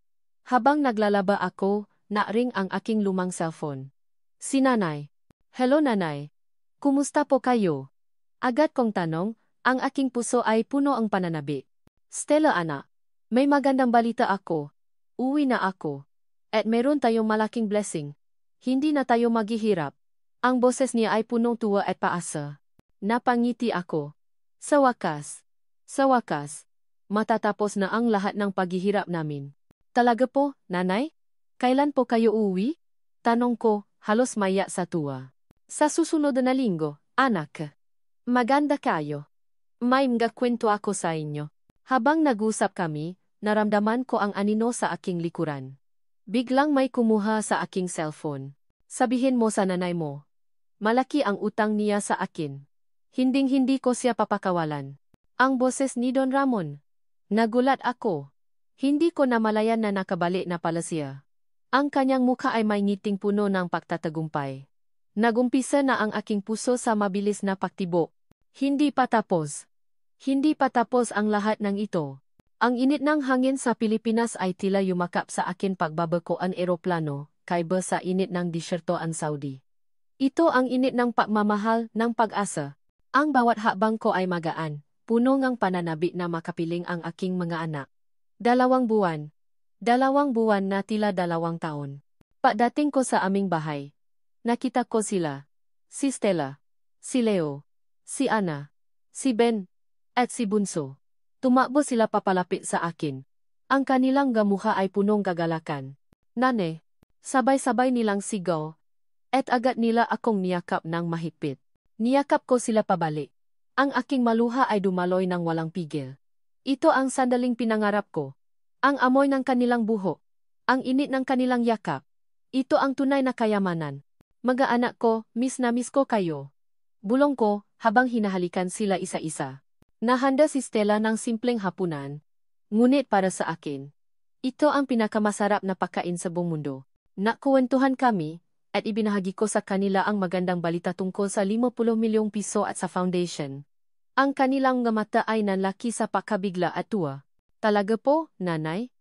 A: Habang naglalaba ako, na-ring ang aking lumang cellphone. Si nanay. Hello nanay. Kumusta po kayo? Agad kong tanong, ang aking puso ay puno ang pananabi. Stella anak, may magandang balita ako. Uwi na ako. At meron tayong malaking blessing. Hindi na tayo maghihirap. Ang boses niya ay punong tuwa at paasa. Napangiti ako. Sa wakas, matatapos na ang lahat ng paghihirap namin. Talaga po, nanay? Kailan po kayo uwi? Tanong ko, halos maya sa tuwa. Sa susunod na linggo, anak. Maganda kayo. May mga kwento ako sa inyo. Habang nag-usap kami, naramdaman ko ang anino sa aking likuran. Biglang may kumuha sa aking cellphone. Sabihin mo sa nanay mo. Malaki ang utang niya sa akin. Hinding-hindi ko siya papakawalan. Ang boses ni Don Ramon. Nagulat ako. Hindi ko namalayan na nakabalik na pala siya. Ang kanyang mukha ay may ngiting puno ng pagtatagumpay. Nagumpisa na ang aking puso sa mabilis na pagtibok. Hindi pa tapos. Hindi pa tapos ang lahat ng ito. Ang init ng hangin sa Pilipinas ay tila yumakap sa akin pagbabako ang eroplano, kaiba sa init ng disyerto ang Saudi. Ito ang init ng pagmamahal ng pag-asa. Ang bawat hakbang ko ay magaan, puno ng pananabik na makapiling ang aking mga anak. 2 buwan. 2 buwan na tila 2 taon. Pagdating ko sa aming bahay, nakita ko sila. Si Stella, si Leo, si Ana, si Ben, at si Bunso. Tumakbo sila papalapit sa akin. Ang kanilang gamukha ay punong kagalakan. Nane, sabay-sabay nilang sigaw, at agad nila akong niyakap ng mahigpit. Niyakap ko sila pabalik. Ang aking maluha ay dumaloy ng walang pigil. Ito ang sandaling pinangarap ko. Ang amoy ng kanilang buhok. Ang init ng kanilang yakap. Ito ang tunay na kayamanan. Mga anak ko, miss na miss ko kayo. Bulong ko, habang hinahalikan sila isa-isa. Nahanda si Stella ng simpleng hapunan. Ngunit para sa akin, ito ang pinakamasarap na pagkain sa buong mundo. Nakwentuhan kami, at ibinahagi ko sa kanila ang magandang balita tungkol sa 50 milyong piso at sa foundation. Ang kanilang mga mata ay nanlaki sa pakabigla at tuwa. Talaga po, nanay?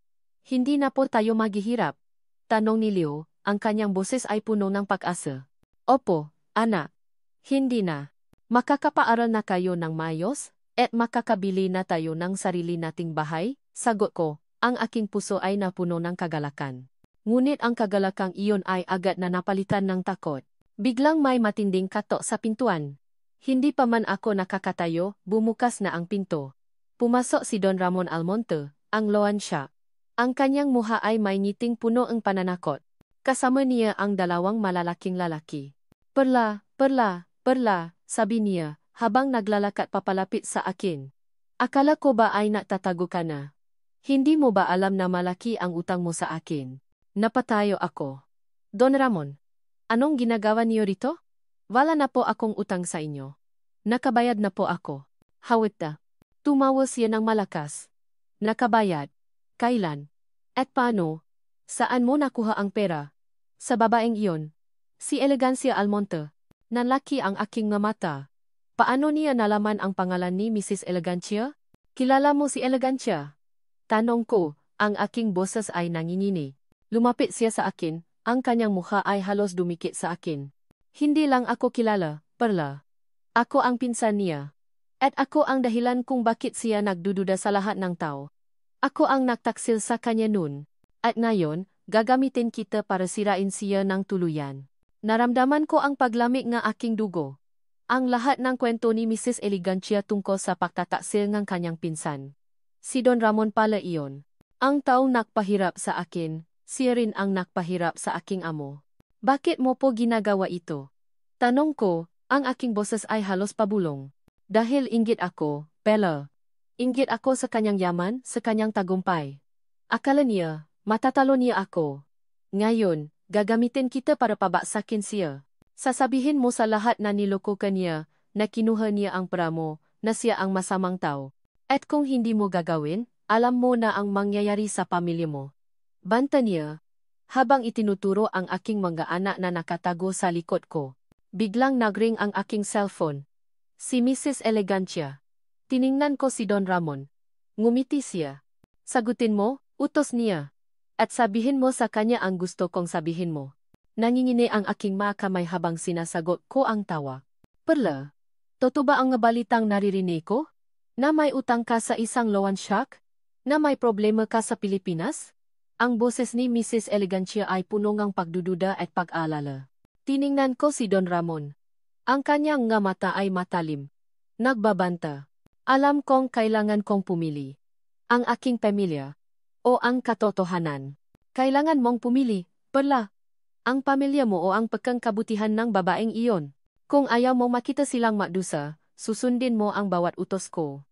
A: Hindi na po tayo maghihirap. Tanong ni Leo, ang kanyang boses ay puno ng pag-asa. Opo, anak. Hindi na. Makakapaaral na kayo ng mayos, at makakabili na tayo ng sarili nating bahay, sagot ko, ang aking puso ay napuno ng kagalakan. Ngunit ang kagalakang iyon ay agad na napalitan ng takot. Biglang may matinding katok sa pintuan. Hindi pa man ako nakakatayo, bumukas na ang pinto. Pumasok si Don Ramon Almonte, ang loan siya. Ang kanyang muha ay may ngiting puno ng pananakot. Kasama niya ang 2 malalaking lalaki. Perla, Perla, Perla, sabi niya, habang naglalakad papalapit sa akin. Akala ko ba ay natatago ka na? Hindi mo ba alam na malaki ang utang mo sa akin? Napatayo ako. Don Ramon, anong ginagawa niyo rito? Wala na po akong utang sa inyo. Nakabayad na po ako. Hawit na. Tumawa siya ng malakas. Nakabayad? Kailan? At paano? Saan mo nakuha ang pera? Sa babaeng iyon. Si Elegancia Almonte. Nanlaki ang aking mga mata. Paano niya nalaman ang pangalan ni Mrs. Elegancia? Kilala mo si Elegancia? Tanong ko, ang aking boses ay nangingini. Lumapit siya sa akin, ang kanyang mukha ay halos dumikit sa akin. Hindi lang ako kilala, Perla. Ako ang pinsan niya. At ako ang dahilan kung bakit siya nagdududa sa lahat ng tao. Ako ang nagtaksil sa kanya noon. At ngayon, gagamitin kita para sirain siya ng tuluyan. Naramdaman ko ang paglamig ng aking dugo. Ang lahat ng kwento ni Mrs. Elegancia tungkol sa pagtataksil ng kanyang pinsan. Si Don Ramon pala iyon. Ang taong nakpahirap sa akin, siya rin ang nakpahirap sa aking amo. Bakit mo po ginagawa ito? Tanong ko, ang aking boses ay halos pabulong. Dahil inggit ako, Bella. Inggit ako sa kanyang yaman, sa kanyang tagumpay. Akala niya, matatalo niya ako. Ngayon, gagamitin kita para pabaksakin siya. Sasabihin mo sa lahat na niloko ka niya, na kinuha niya ang pera mo, na siya ang masamang tao. At kung hindi mo gagawin, alam mo na ang mangyayari sa pamilya mo. Banta niya. Habang itinuturo ang aking mga anak na nakatago sa likod ko, biglang nagring ang aking cellphone. Si Mrs. Elegancia. Tiningnan ko si Don Ramon. Ngumiti siya. Sagutin mo, utos niya. At sabihin mo sa kanya ang gusto kong sabihin mo. Nangingini ang aking mga kamay habang sinasagot ko ang tawa. Perla, totoo ba ang balitang naririnig ko? Na may utang ka sa isang loan shark? Na may problema ka sa Pilipinas? Ang boses ni Mrs. Elegancia ay puno ng pagdududa at pag-alala. Tiningnan ko si Don Ramon. Ang kanyang nga mata ay matalim. Nagbabanta. Alam kong kailangan kong pumili. Ang aking pamilya. O ang katotohanan. Kailangan mong pumili, Perla. Ang pamilya mo o ang pagkangkabutihan ng babaeng iyon. Kung ayaw mo makita silang magdusa, susundin mo ang bawat utos ko.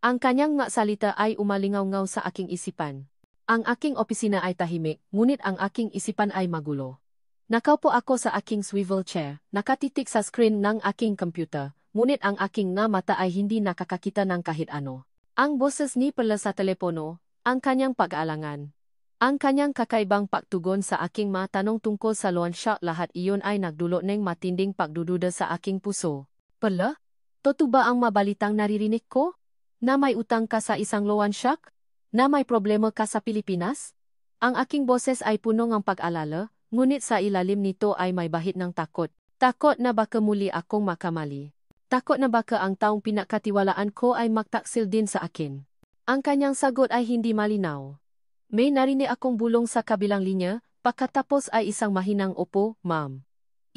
A: Ang kanyang nga salita ay umalingaw-ngaw sa aking isipan. Ang aking opisina ay tahimik, ngunit ang aking isipan ay magulo. Nakaupo ako sa aking swivel chair, nakatitik sa screen ng aking computer, ngunit ang aking nga mata ay hindi nakakakita ng kahit ano. Ang boses ni Perla sa telepono, ang kanyang pag-aalangan. Ang kanyang kakaibang pagtugon sa aking mga tanong tungkol sa loan shark, lahat iyon ay nagdulot ng matinding pagdududa sa aking puso. Perla? Totoo ba ang mabalitang naririnig ko? Na may utang ka sa isang loan shark? Na may problema ka sa Pilipinas? Ang aking boses ay puno ng pag-alala, ngunit sa ilalim nito ay may bahid ng takot. Takot na baka muli akong makamali. Takot na baka ang taong pinakatiwalaan ko ay magtaksil din sa akin. Ang kanyang sagot ay hindi malinaw. May narinig akong bulong sa kabilang linya, pagkatapos ay isang mahinang opo, ma'am.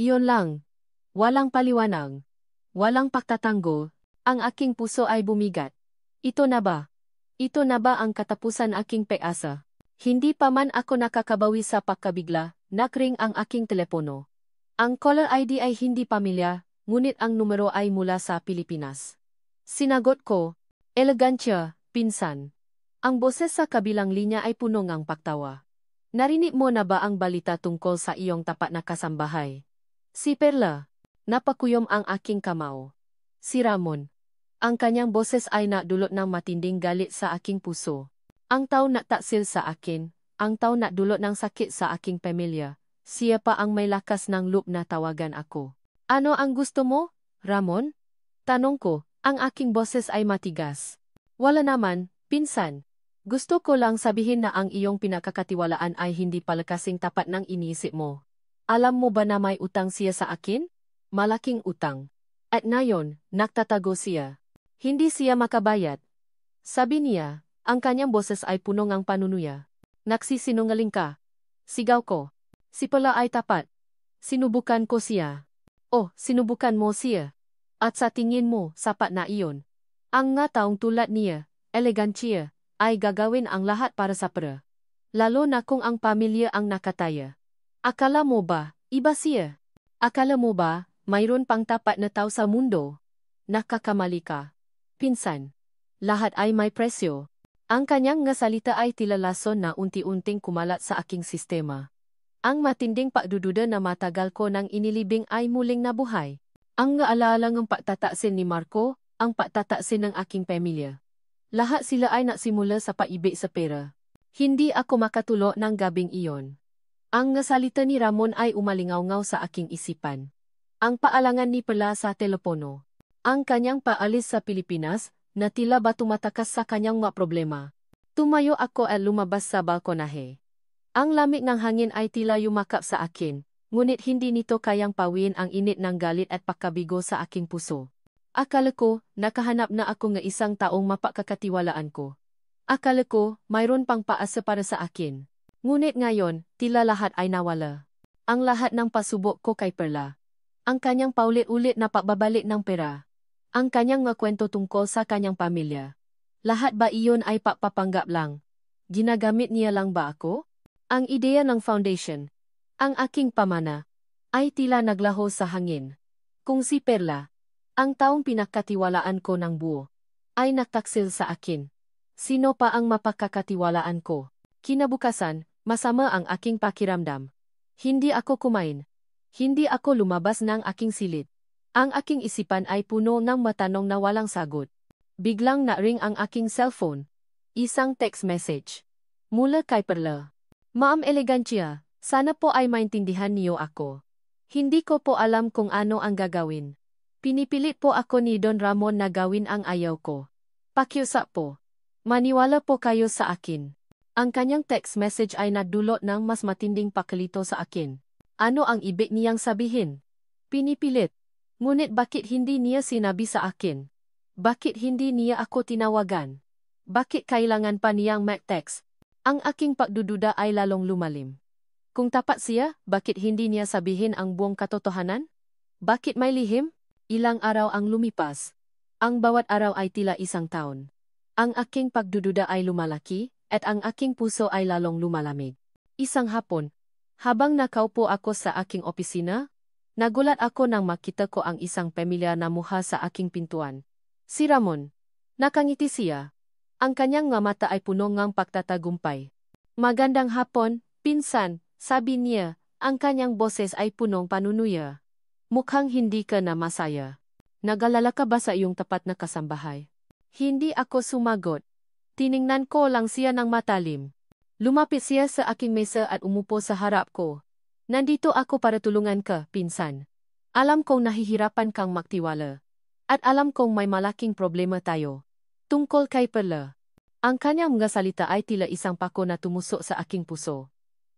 A: Iyon lang. Walang paliwanag. Walang pagtatanggol. Ang aking puso ay bumigat. Ito na ba? Ito na ba ang katapusan aking pag-asa? Hindi pa man ako nakakabawi sa pagkabigla, nakring ang aking telepono. Ang caller ID ay hindi pamilya, ngunit ang numero ay mula sa Pilipinas. Sinagot ko, elegansya, pinsan. Ang boses sa kabilang linya ay puno ng pagtawa. Narinig mo na ba ang balita tungkol sa iyong tapat na kasambahay? Si Perla. Napakuyom ang aking kamao. Si Ramon. Ang kanyang boses ay nadulot ng matinding galit sa aking puso. Ang tao na taksil sa akin, ang tao na dulot ng sakit sa aking pamilya, siya pa ang may lakas ng loob na tawagan ako. Ano ang gusto mo, Ramon? Tanong ko, ang aking boses ay matigas. Wala naman, pinsan. Gusto ko lang sabihin na ang iyong pinakakatiwalaan ay hindi pala kasing tapat ng iniisip mo. Alam mo ba na may utang siya sa akin? Malaking utang. At ngayon, nagtatago siya. Hindi siya makabayad. Sabi niya, ang kanyang boses ay puno ng panunuya. Nagsisinungaling ka. Sigaw ko. Si Pala ay tapat. Sinubukan ko siya. Oh, sinubukan mo siya. At sa tingin mo, sapat na iyon. Ang nga taong tulad niya, elegansya, ay gagawin ang lahat para sa pera. Lalo na kung ang pamilya ang nakataya. Akala mo ba, iba siya? Akala mo ba, mayroon pang tapat na tao sa mundo? Nakakamali ka. Pinsan. Lahat ay may presyo. Ang kanyang nga salita ay tila lason na unti-unting kumalat sa aking sistema. Ang matinding pagdududa na matagal ko nang inilibing ay muling nabuhay. Ang naalaala ng pagtataksin ni Marco, ang pagtataksin ng aking pamilya. Lahat sila ay nagsimula sa paibig sa pera. Hindi ako makatulo ng gabing iyon. Ang nga salita ni Ramon ay umalingaw-ngaw sa aking isipan. Ang paalangan ni Pala sa telepono. Ang kanyang paalis sa Pilipinas, na tila ba tumatakas sa kanyang mga problema. Tumayo ako at lumabas sa balkonahe. Ang lamig ng hangin ay tila yumakap sa akin, ngunit hindi nito kayang pawiin ang init ng galit at pagkabigo sa aking puso. Akala ko, nakahanap na ako ng isang taong mapakakatiwalaan ko. Akala ko, mayroon pang paasa para sa akin. Ngunit ngayon, tila lahat ay nawala. Ang lahat ng pasubok ko kay Perla. Ang kanyang paulit-ulit na pagbabalik ng pera. Ang kanyang mga kwento tungkol sa kanyang pamilya. Lahat ba iyon ay papapanggap lang? Ginagamit niya lang ba ako? Ang ideya ng foundation, ang aking pamana, ay tila naglaho sa hangin. Kung si Perla, ang taong pinakatiwalaan ko ng buo, ay nagtaksil sa akin. Sino pa ang mapakakatiwalaan ko? Kinabukasan, masama ang aking pakiramdam. Hindi ako kumain. Hindi ako lumabas ng aking silid. Ang aking isipan ay puno ng matanong na walang sagot. Biglang na-ring ang aking cellphone. Isang text message. Mula kay Perla. Ma'am Elegansya, sana po ay maintindihan niyo ako. Hindi ko po alam kung ano ang gagawin. Pinipilit po ako ni Don Ramon na gawin ang ayaw ko. Pakiusap po. Maniwala po kayo sa akin. Ang kanyang text message ay nadulot ng mas matinding pakalito sa akin. Ano ang ibig niyang sabihin? Pinipilit. Ngunit bakit hindi niya sinabi sa akin? Bakit hindi niya ako tinawagan? Bakit kailangan pa niyang mag-text? Ang aking pagdududa ay lalong lumalim. Kung tapat siya, bakit hindi niya sabihin ang buong katotohanan? Bakit may lihim? Ilang araw ang lumipas. Ang bawat araw ay tila isang taon. Ang aking pagdududa ay lumalaki, at ang aking puso ay lalong lumalamig. Isang hapon, habang nakaupo ako sa aking opisina, nagulat ako nang makita ko ang isang pamilya na muha sa aking pintuan. Si Ramon. Nakangiti siya. Ang kanyang mga mata ay puno ng pagtatagumpay. Magandang hapon, pinsan, sabi niya, ang kanyang boses ay punong panunuya. Mukhang hindi ka na masaya. Nag-alala ka ba sa iyong tapat na kasambahay? Hindi ako sumagot. Tiningnan ko lang siya ng matalim. Lumapit siya sa aking mesa at umupo sa harap ko. Nandito ako para tulungan ka, pinsan. Alam kong nahihirapan kang magtiwala. At alam kong may malaking problema tayo. Tungkol kay Perla. Ang kanyang mga salita ay tila isang pako na tumusok sa aking puso.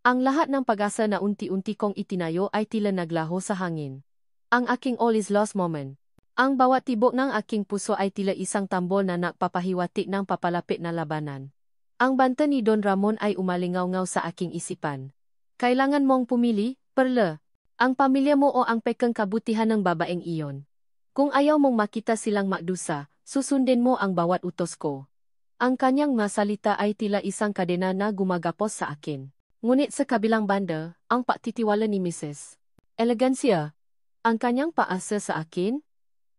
A: Ang lahat ng pag-asa na unti-unti kong itinayo ay tila naglaho sa hangin. Ang aking all is lost moment. Ang bawat tibok ng aking puso ay tila isang tambol na nagpapahiwatig ng papalapit na labanan. Ang banta ni Don Ramon ay umalingaw-ngaw sa aking isipan. Kailangan mong pumili, Perla. Ang pamilya mo o ang pekang kabutihan ng babaeng iyon. Kung ayaw mong makita silang magdusa, susundin mo ang bawat utos ko. Ang kanyang mga salita ay tila isang kadena na gumagapos sa akin. Ngunit sa kabilang banda, ang pagtitiwala ni Mrs. Elegancia, ang kanyang paasa sa akin,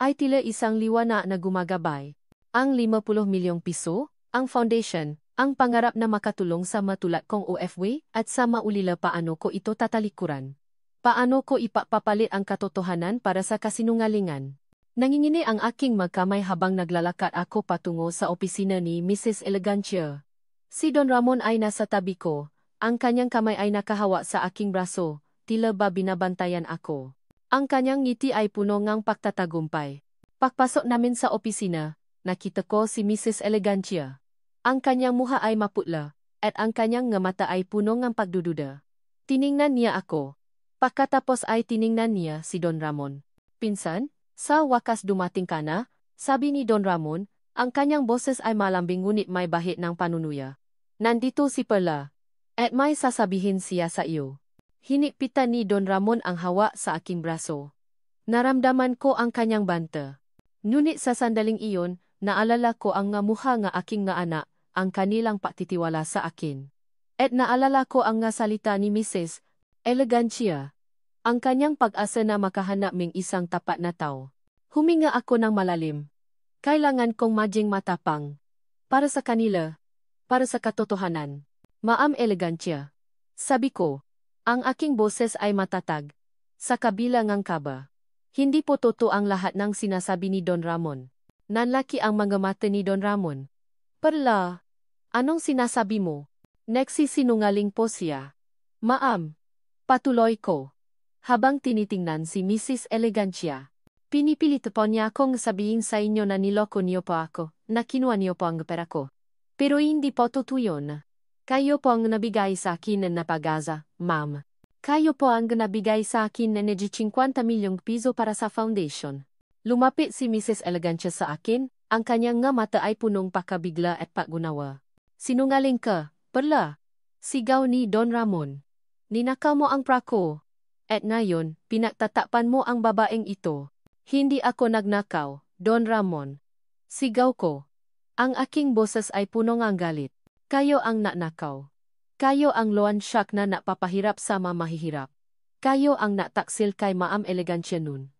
A: ay tila isang liwanag na gumagabay. Ang 50 milyong piso, ang foundation, ang pangarap na makatulong sa matulad kong OFW at sa maulila paano ko ito tatalikuran. Paano ko ipapapalit ang katotohanan para sa kasinungalingan. Nangingini ang aking magkamay habang naglalakad ako patungo sa opisina ni Mrs. Elegancia. Si Don Ramon ay nasa tabi ko, ang kanyang kamay ay nakahawa sa aking braso, tila ba binabantayan ako. Ang kanyang ngiti ay puno ngang pagtatagumpay. Pagpasok namin sa opisina, nakita ko si Mrs. Elegancia. Ang kanyang muha ay maputla, at ang kanyang nga mata ay puno ngang pagdududa. Tiningnan niya ako. Pagkatapos ay tiningnan niya si Don Ramon. Pinsan? Sa wakas dumating ka na, sabi ni Don Ramon, ang kanyang boses ay malambing ngunit may bahid ng panunuya. Nandito si Perla, at may sasabihin siya sa iyo. Hinikpitan ni Don Ramon ang hawa sa aking braso. Naramdaman ko ang kanyang banta. Ngunit sa sandaling iyon, naalala ko ang nga mukha nga aking nga anak, ang kanilang pagtitiwala sa akin. At naalala ko ang nga salita ni Mrs. Elegancia. Ang kanyang pag-asa na makahanap ming isang tapat na tao. Huminga ako ng malalim. Kailangan kong maging matapang. Para sa kanila. Para sa katotohanan. Ma'am Elegancia. Sabi ko. Ang aking boses ay matatag. Sa kabila ng kaba. Hindi po totoo ang lahat ng sinasabi ni Don Ramon. Nanlaki ang mga mata ni Don Ramon. Perla. Anong sinasabi mo? Nagsisinungaling po siya. Ma'am. Patuloy ko. Habang tinitingnan si Mrs. Elegancia. Pinipilit po niya akong sabihin sa inyo na niloko niyo po ako, na kinuha niyo po ang pera ko. Pero hindi po totoo yun. Kayo po ang nabigay sa akin na pag-asa, ma'am. Kayo po ang nabigay sa akin na 50 milyong piso para sa foundation. Lumapit si Mrs. Elegancia sa akin, ang kanyang nga mata ay punong pakabigla at paggunawa. Sinungaling ka, Perla. Sigaw ni Don Ramon. Ninakaw mo ang pra ko. At ngayon, pinagtatapan mo ang babaeng ito. Hindi ako nagnakaw, Don Ramon. Sigaw ko. Ang aking boses ay puno ng galit. Kayo ang nanakaw. Kayo ang loan shark na napapahirap sa mamahihirap. Kayo ang nataksil kay Ma'am Elegancia nun.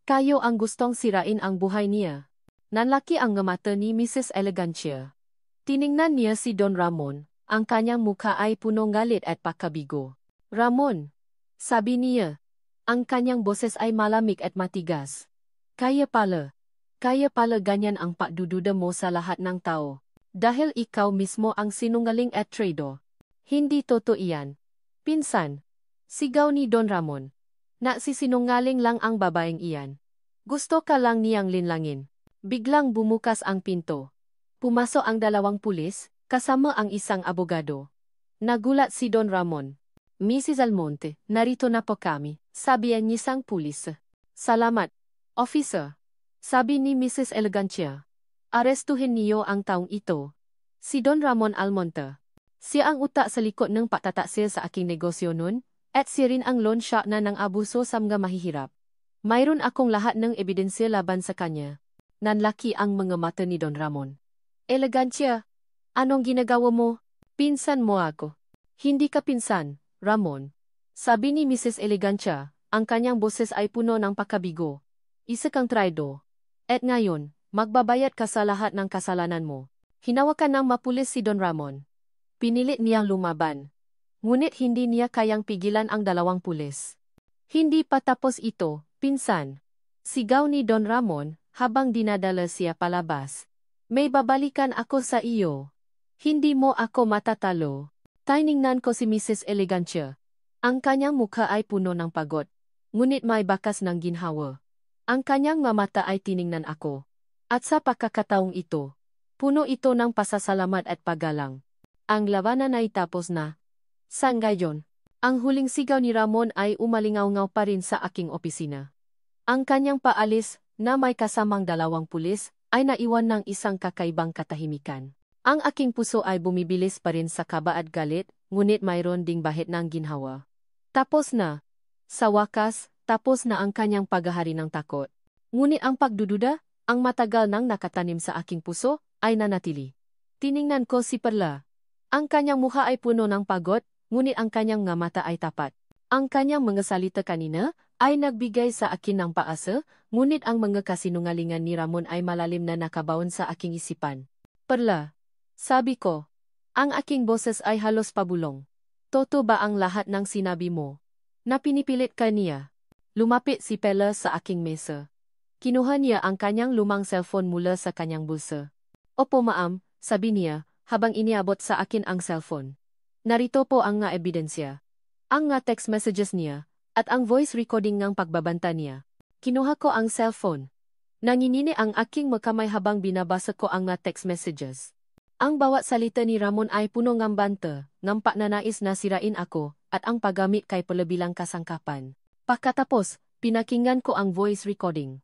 A: Kayo ang gustong sirain ang buhay niya. Nanlaki ang mata ni Mrs. Elegancia. Tiningnan niya si Don Ramon, ang kanyang mukha ay punong galit at pagkabigo. Ramon. Sabi niya. Ang kanyang boses ay malamig at matigas. Kaya pala ganyan ang pagdududa mo sa lahat ng tao. Dahil ikaw mismo ang sinungaling at traitor. Hindi totoo iyan. Pinsan. Sigaw ni Don Ramon. Nagsisinungaling lang ang babaeng iyan. Gusto ka lang niyang linlangin. Biglang bumukas ang pinto. Pumasok ang 2 pulis, kasama ang isang abogado. Nagulat si Don Ramon. Mrs. Almonte, narito na po kami, sabi ang isang pulis. Salamat, officer. Sabi ni Mrs. Elegancia. Arestuhin niyo ang taong ito. Si Don Ramon Almonte. Siya ang utak sa likod ng pagtataksil sa aking negosyo nun, at siya rin ang loan shark na ng abuso sa mga mahihirap. Mayroon akong lahat ng ebidensya laban sa kanya. Nanlaki ang mga mata ni Don Ramon. Elegancia, anong ginagawa mo? Pinsan mo ako. Hindi ka pinsan, Ramon. Sabi ni Mrs. Elegancia, ang kanyang boses ay puno ng pagkabigo. Isa kang traido. At ngayon, magbabayad ka sa lahat ng kasalanan mo. Hinawakan ng mapulis si Don Ramon. Pinilit niyang lumaban. Ngunit hindi niya kayang pigilan ang 2 pulis. Hindi pa tapos ito, pinsan. Sigaw ni Don Ramon, habang dinadala siya palabas. May babalikan ako sa iyo. Hindi mo ako matatalo. Tiningnan ko si Mrs. Elegancia. Ang kanyang mukha ay puno ng pagod. Ngunit may bakas ng ginhawa. Ang kanyang mga mata ay tiningnan ako. At sa pagkakataong ito, puno ito ng pasasalamat at paggalang. Ang labanan ay tapos na. Sa ngayon, ang huling sigaw ni Ramon ay umalingaw-ngaw pa rin sa aking opisina. Ang kanyang paalis, na may kasamang 2 pulis, ay naiwan ng isang kakaibang katahimikan. Ang aking puso ay bumibilis pa rin sa kaba at galit, ngunit mayroon ding bahid ng ginhawa. Tapos na. Sa wakas, tapos na ang kanyang paghahari ng takot. Ngunit ang pagdududa, ang matagal nang nakatanim sa aking puso, ay nanatili. Tiningnan ko si Perla. Ang kanyang mukha ay puno ng pagod, ngunit ang kanyang mga mata ay tapat. Ang kanyang mga salita kanina ay nagbigay sa akin ng paasa, ngunit ang mga kasinungalingan ni Ramon ay malalim na nakabaon sa aking isipan. Perla, sabi ko, ang aking boses ay halos pabulong. Totoo ba ang lahat ng sinabi mo? Na pinipilit ka niya. Lumapit si Perla sa aking mesa. Kinuha niya ang kanyang lumang cellphone mula sa kanyang bulsa. Opo ma'am, sabi niya, habang iniabot sa akin ang cellphone. Narito po ang nga ebidensya. Ang nga text messages niya, at ang voice recording ng pagbabanta niya. Kinuha ko ang cellphone. Nanginini ang aking makamay habang binabasa ko ang nga text messages. Ang bawat salita ni Ramon ay puno ng banta, ng pagnanais na sirain ako, at ang paggamit kay palabilang kasangkapan. Pagkatapos, pinakinggan ko ang voice recording.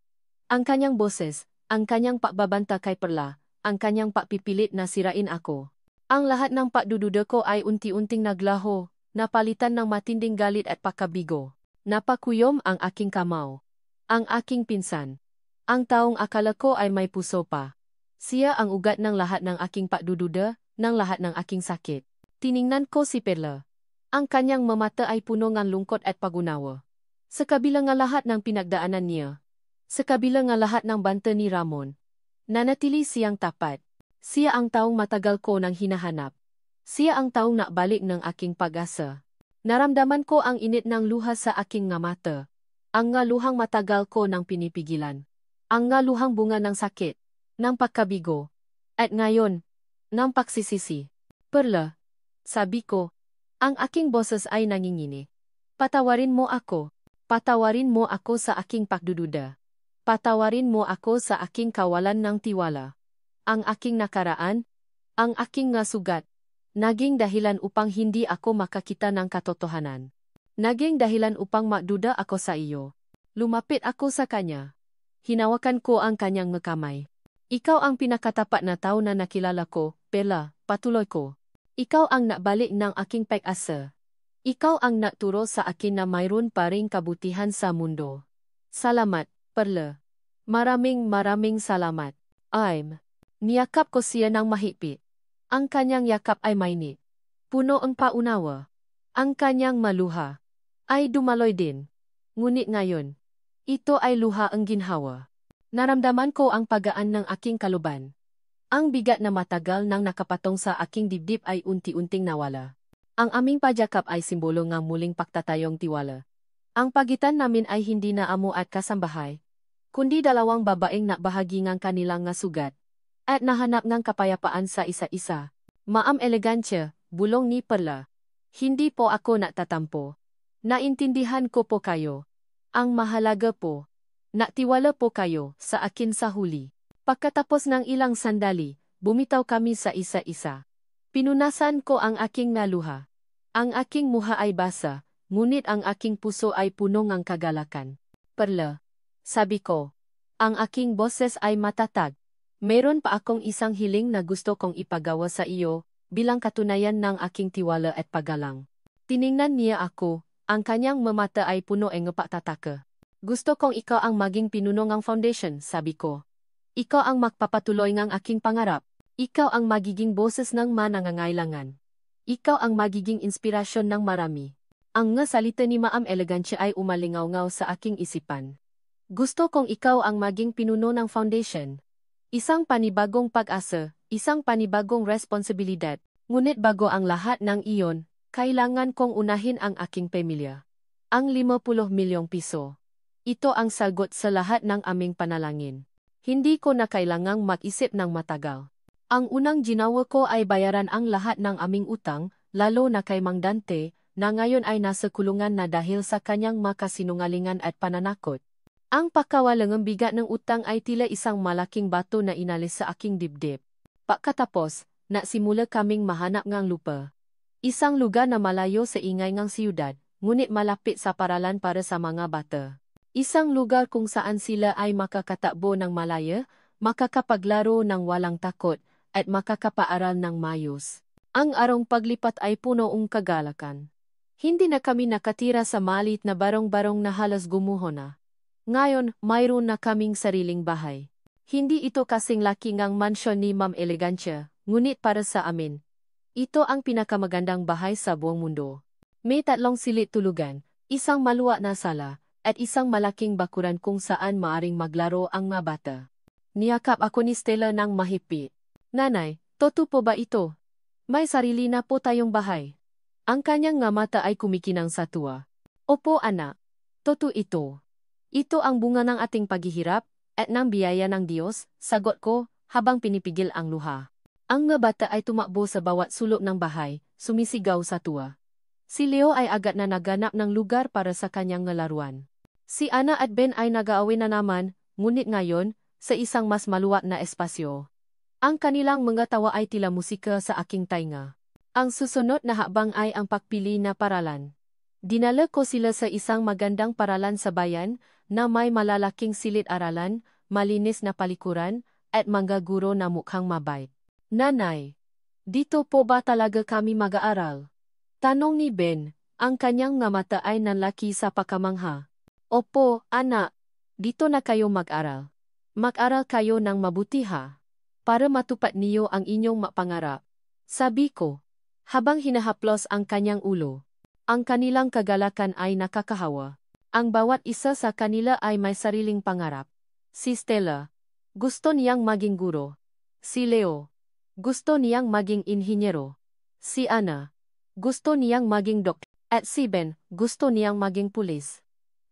A: Ang kanyang boses, ang kanyang pagbabanta kay Perla, ang kanyang pagpipilit na sirain ako. Ang lahat ng pagdududa ko ay unti-unting naglaho, napalitan ng matinding galit at pagkabigo. Napakuyom ang aking kamao. Ang aking pinsan. Ang taong akala ko ay may puso pa. Siya ang ugat ng lahat ng aking pagdududa, ng lahat ng aking sakit. Tiningnan ko si Perla. Ang kanyang mamata ay puno ng lungkot at pagunawa. Sa kabila ng lahat ng pinagdaanan niya, sa kabila ng lahat ng banta ni Ramon, nanatili siyang tapat. Siya ang taong matagal ko nang hinahanap. Siya ang taong nakbalik ng aking pag-asa. Naramdaman ko ang init ng luha sa aking nga mata. Ang nga luhang matagal ko nang pinipigilan. Ang nga luhang bunga ng sakit, ng pagkabigo. At ngayon, ng pagsisisi. Perla, sabi ko, ang aking boses ay nangingini. Patawarin mo ako. Patawarin mo ako sa aking pagdududa. Patawarin mo ako sa aking kawalan ng tiwala. Ang aking nakaraan, ang aking nga sugat, naging dahilan upang hindi ako makakita ng katotohanan. Naging dahilan upang magduda ako sa iyo. Lumapit ako sa kanya. Hinawakan ko ang kanyang kamay. Ikaw ang pinakatapat na tao na nakilala ko, Perla, patuloy ko. Ikaw ang nakbalik ng aking pag-asa. Ikaw ang nagturo sa akin na mayroon pa ring kabutihan sa mundo. Salamat, Perla. Maraming salamat. Niyakap ko siya ng mahigpit. Ang kanyang yakap ay mainit. Puno ang paunawa. Ang kanyang maluha ay dumaloy din. Ngunit ngayon, ito ay luha ang ginhawa. Naramdaman ko ang pagaan ng aking kaluban. Ang bigat na matagal nang nakapatong sa aking dibdib ay unti-unting nawala. Ang aming pagyakap ay simbolo ng muling pagtatayong tiwala. Ang pagitan namin ay hindi na amo at kasambahay, kundi dalawang babaeng nakbahagi ng kanilang nga sugat, at nahanap ng kapayapaan sa isa-isa. Maam elegansya, bulong ni Perla. Hindi po ako natatampo. Naintindihan ko po kayo. Ang mahalaga po, natiwala po kayo sa akin sa huli. Pagkatapos ng ilang sandali, bumitaw kami sa isa-isa. Pinunasan ko ang aking naluha. Ang aking muha ay basa, ngunit ang aking puso ay puno ng kagalakan. Perla, sabi ko, ang aking boses ay matatag. Meron pa akong isang hiling na gusto kong ipagawa sa iyo, bilang katunayan ng aking tiwala at paggalang. Tiningnan niya ako, ang kanyang mamata ay puno ng pagtataka. Gusto kong ikaw ang maging pinuno ng foundation, sabi ko. Ikaw ang magpapatuloy ng aking pangarap. Ikaw ang magiging boses ng manangangailangan. Ikaw ang magiging inspirasyon ng marami. Ang nga salita ni Maam Elegansya ay umalingaw-ngaw sa aking isipan. Gusto kong ikaw ang maging pinuno ng foundation. Isang panibagong pag-asa, isang panibagong responsibilidad. Ngunit bago ang lahat ng iyon, kailangan kong unahin ang aking pamilya. Ang 50 milyong piso. Ito ang sagot sa lahat ng aming panalangin. Hindi ko na kailangang mag-isip ng matagal. Ang unang ginawa ko ay bayaran ang lahat ng aming utang, lalo na kay Mang Dante, na ngayon ay nasa kulungan na dahil sa kanyang makasinungalingan at pananakot. Ang pakawalangang bigat ng utang ay tila isang malaking bato na inalis sa aking dibdib. Pagkatapos, nasimula kaming mahanap ngang lupa. Isang lugar na malayo sa ingay ngang siyudad, ngunit malapit sa paralan para sa mga bata. Isang lugar kung saan sila ay makakatakbo ng malaya, makakapaglaro ng walang takot, at makakapaaral ng mayos. Ang arong paglipat ay puno ng kagalakan. Hindi na kami nakatira sa maliit na barong-barong na halos gumuho na. Ngayon, mayroon na kaming sariling bahay. Hindi ito kasing laki ngang mansyon ni Ma'am Elegancia, ngunit para sa amin, ito ang pinakamagandang bahay sa buong mundo. May 3 silid tulugan, isang maluwag na sala, at isang malaking bakuran kung saan maaring maglaro ang mga bata. Niyakap ako ni Stella ng mahigpit. Nanay, totoo po ba ito? May sarili na po tayong bahay. Ang kanyang nga mata ay kumikinang sa tuwa. Opo anak, totoo ito. Ito ang bunga ng ating paghihirap, at ng biyaya ng Diyos, sagot ko, habang pinipigil ang luha. Ang mga bata ay tumakbo sa bawat sulok ng bahay, sumisigaw sa tuwa. Si Leo ay agad na naganap ng lugar para sa kanyang laruan. Si Anna at Ben ay nag-aaway na naman, ngunit ngayon, sa isang mas maluwag na espasyo. Ang kanilang mga tawa ay tila musika sa aking tainga. Ang susunod na hakbang ay ang pagpili na paralan. Dinala ko sila sa isang magandang paralan sa bayan, na may malalaking silid-aralan, malinis na palikuran, at mga guro na mukhang mabait. Nanay, dito po ba talaga kami mag-aaral? Tanong ni Ben, ang kanyang nga mata ay nanlaki sa pakamangha. Opo, anak, dito na kayo mag-aral. Mag-aral kayo ng mabuti ha, para matupad niyo ang inyong pangarap. Sabi ko, habang hinahaplos ang kanyang ulo. Ang kanilang kagalakan ay nakakahawa. Ang bawat isa sa kanila ay may sariling pangarap. Si Stella, gusto niyang maging guro. Si Leo, gusto niyang maging inhinyero. Si Anna, gusto niyang maging doktor. At si Ben, gusto niyang maging pulis.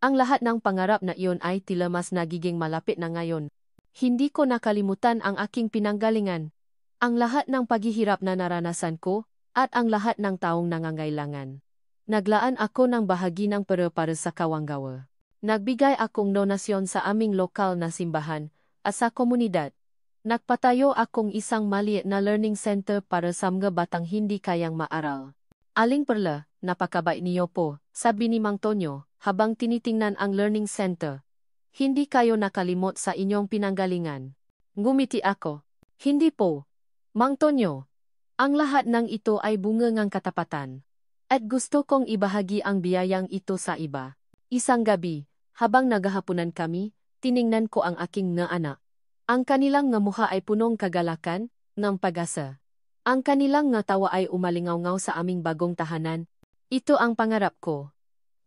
A: Ang lahat ng pangarap na iyon ay tila mas nagiging malapit na ngayon. Hindi ko nakalimutan ang aking pinanggalingan. Ang lahat ng paghihirap na naranasan ko, at ang lahat ng taong nangangailangan. Naglaan ako ng bahagi ng pera para sa kawanggawa. Nagbigay akong donasyon sa aming lokal na simbahan, at sa komunidad. Nagpatayo akong isang maliit na learning center para sa mga batang hindi kayang maaral. Aling Perla, napakabait niyo po, sabi ni Mang Tonyo, habang tinitingnan ang learning center. Hindi kayo nakalimot sa inyong pinanggalingan. Ngumiti ako. Hindi po. Mang Tonyo, ang lahat ng ito ay bunga ng katapatan. At gusto kong ibahagi ang biyayang ito sa iba. Isang gabi, habang naghahapunan kami, tiningnan ko ang aking nga anak. Ang kanilang nga mukha ay punong kagalakan, ng pag-asa. Ang kanilang nga tawa ay umalingaw-ngaw sa aming bagong tahanan. Ito ang pangarap ko.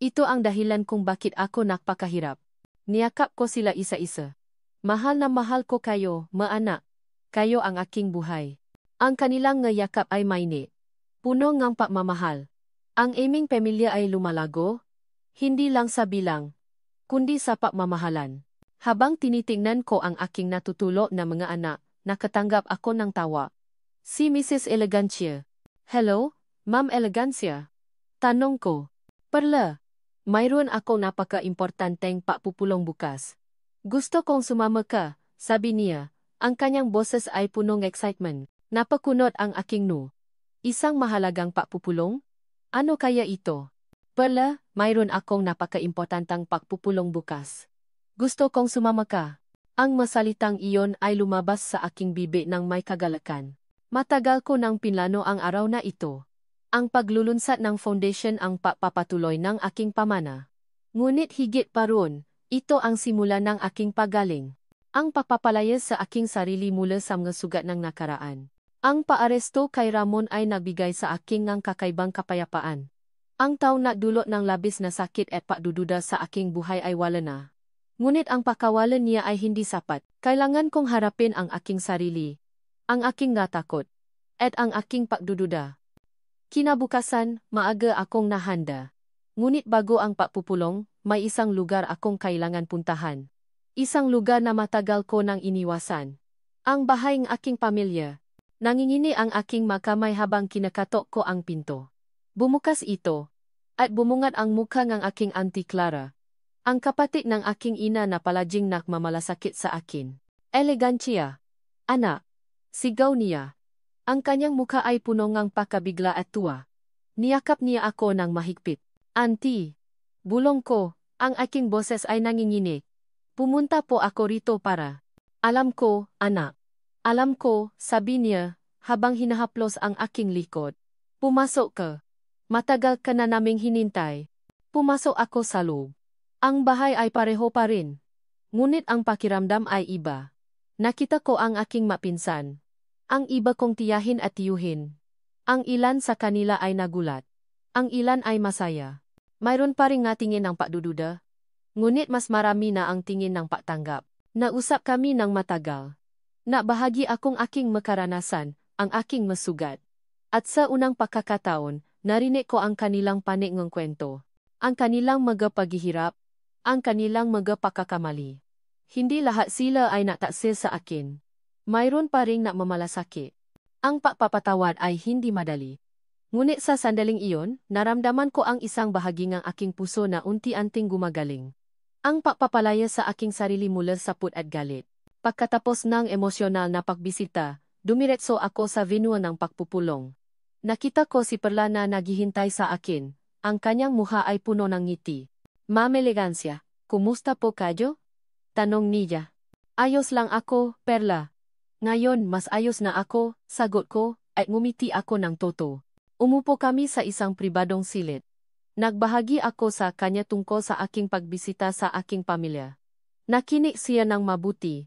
A: Ito ang dahilan kung bakit ako napakahirap. Niyakap ko sila isa-isa. Mahal na mahal ko kayo, mga anak. Kayo ang aking buhay. Ang kanilang nga yakap ay mainit. Puno ng pagmamahal. Ang aming pamilya ay lumalago, hindi lang sa bilang, kundi sa pagmamahalan. Habang tinitingnan ko ang aking natutulo na mga anak, nakatanggap ako ng tawa. Si Mrs. Elegancia. Hello, Ma'am Elegancia. Tanong ko. Perla, mayroon akong napaka-importanteng papupulong bukas. Gusto kong sumama ka, sabi niya. Ang kanyang boses ay punong excitement. Napakunot ang aking no. Isang mahalagang papupulong? Ano kaya ito? Perla, mayroon akong napaka-importantang pagpupulong bukas. Gusto kong sumama ka. Ang masalitang iyon ay lumabas sa aking bibi ng may kagalakan. Matagal ko nang pinlano ang araw na ito. Ang paglulunsad ng foundation ang papapatuloy ng aking pamana. Ngunit higit pa roon, ito ang simula ng aking paggaling. Ang pagpapalayas sa aking sarili mula sa mga sugat ng nakaraan. Ang paaresto kay Ramon ay nagbigay sa aking ng kakaibang kapayapaan. Ang taon na dulot ng labis na sakit at pagdududa sa aking buhay ay wala na. Ngunit ang pakawalan niya ay hindi sapat. Kailangan kong harapin ang aking sarili, ang aking takot, at ang aking pagdududa. Kinabukasan, maaga akong nahanda. Ngunit bago ang pagpupulong, may isang lugar akong kailangan puntahan. Isang lugar na matagal ko nang iniwasan. Ang bahay ng aking pamilya. Nangingini ang aking makamay habang kinakatok ko ang pinto. Bumukas ito, at bumungat ang mukha ng aking Auntie Clara. Ang kapatid ng aking ina na palaging nakmamalasakit sa akin. Elegansya. Anak. Sigaw niya. Ang kanyang mukha ay puno ng pakabigla at tuwa. Niyakap niya ako ng mahigpit. Auntie. Bulong ko, ang aking boses ay nanginginig. Pumunta po ako rito para. Alam ko, anak. Alam ko, sabi niya, habang hinahaplos ang aking likod. Pumasok ka. Matagal ka na naming hinintay. Pumasok ako sa loob. Ang bahay ay pareho pa rin. Ngunit ang pakiramdam ay iba. Nakita ko ang aking mapinsan. Ang iba kong tiyahin at tiyuhin. Ang ilan sa kanila ay nagulat. Ang ilan ay masaya. Mayroon pa rin nga tingin ng padududa. Ngunit mas marami na ang tingin ng patanggap. Nausap kami ng matagal. Nabahagi akong aking makaranasan, ang aking masugat. At sa unang pagkakataon, narinig ko ang kanilang panig ng kwento. Ang kanilang mga paghihirap, ang kanilang mga pagkakamali. Hindi lahat sila ay nataksil sa akin. Mayroon pa ring namamalasakit. Ang pagpapatawad ay hindi madali. Ngunit sa sandaling iyon, naramdaman ko ang isang bahagi ng aking puso na unti-unting gumagaling. Ang pagpapalaya sa aking sarili mula sa put at galit. Pagkatapos ng emosyonal na pagbisita, dumiretso ako sa venue ng pagpupulong. Nakita ko si Perla na naghihintay sa akin. Ang kanyang mukha ay puno ng ngiti. Ma'am Elegansya, kumusta po kayo? Tanong niya. Ayos lang ako, Perla. Ngayon mas ayos na ako, sagot ko, at ngumiti ako ng toto. Umupo kami sa isang pribadong silid. Nagbahagi ako sa kanya tungkol sa aking pagbisita sa aking pamilya. Nakinig siya ng mabuti.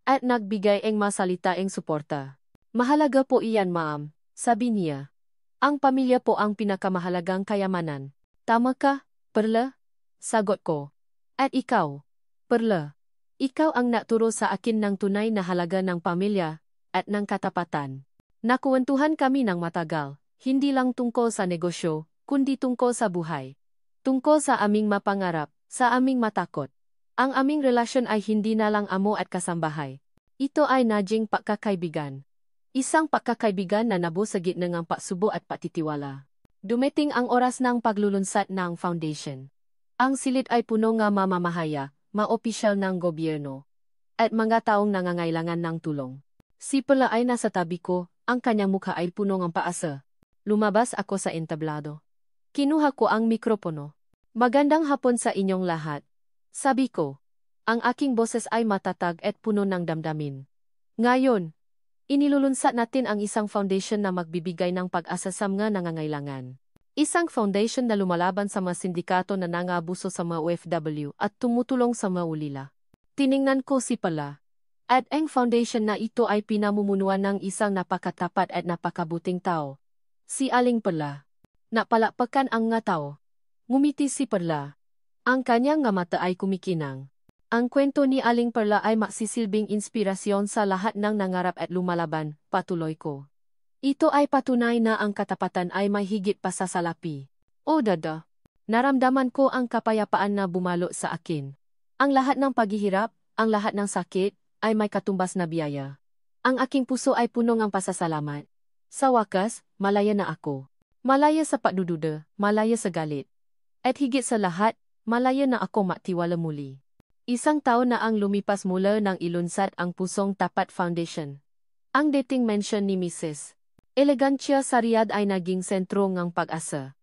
A: At nagbigay ng masalitaing suporta. Mahalaga po iyan, ma'am, sabi niya. Ang pamilya po ang pinakamahalagang kayamanan. Tama ka, Perla? Sagot ko. At ikaw, Perla? Ikaw ang naturo sa akin ng tunay na halaga ng pamilya at ng katapatan. Nakuwentuhan kami ng matagal, hindi lang tungkol sa negosyo, kundi tungkol sa buhay. Tungkol sa aming mapangarap, sa aming matakot. Ang aming relasyon ay hindi na lang amo at kasambahay. Ito ay naging pagkakaibigan. Isang pagkakaibigan na nabuo sa gitna ng pagsubo at patitiwala. Dumating ang oras ng paglulunsad ng foundation. Ang silid ay puno ng mamamahaya, maopisyal ng gobyerno, at mga taong nangangailangan ng tulong. Si Perla ay nasa tabi ko, ang kanyang mukha ay puno ng paasa. Lumabas ako sa entablado. Kinuha ko ang mikropono. Magandang hapon sa inyong lahat. Sabi ko. Ang aking boses ay matatag at puno ng damdamin. Ngayon, inilulunsad natin ang isang foundation na magbibigay ng pag-asa sa mga nangangailangan. Isang foundation na lumalaban sa mga sindikato na nangabuso sa mga OFW at tumutulong sa mga ulila. Tiningnan ko si Perla. At ang foundation na ito ay pinamumunuan ng isang napakatapat at napakabuting tao. Si Aling Perla. Napalakpakan ang nga tao. Ngumiti si Perla. Ang kanyang nga mata ay kumikinang. Ang kwento ni Aling Perla ay magsisilbing inspirasyon sa lahat ng nangarap at lumalaban, patuloy ko. Ito ay patunay na ang katapatan ay may higit pa sa salapi. O dada, naramdaman ko ang kapayapaan na bumalo sa akin. Ang lahat ng paghihirap, ang lahat ng sakit, ay may katumbas na biyaya. Ang aking puso ay puno ng pasasalamat. Sa wakas, malaya na ako. Malaya sa pagdududa, malaya sa galit. At higit sa lahat, malaya na ako matiwala muli. Isang taon na ang lumipas mula nang ilunsad ang Pusong Tapat Foundation. Ang dating mention ni Mrs. Elegansya sa Riyadh ay naging sentro ng pag-asa.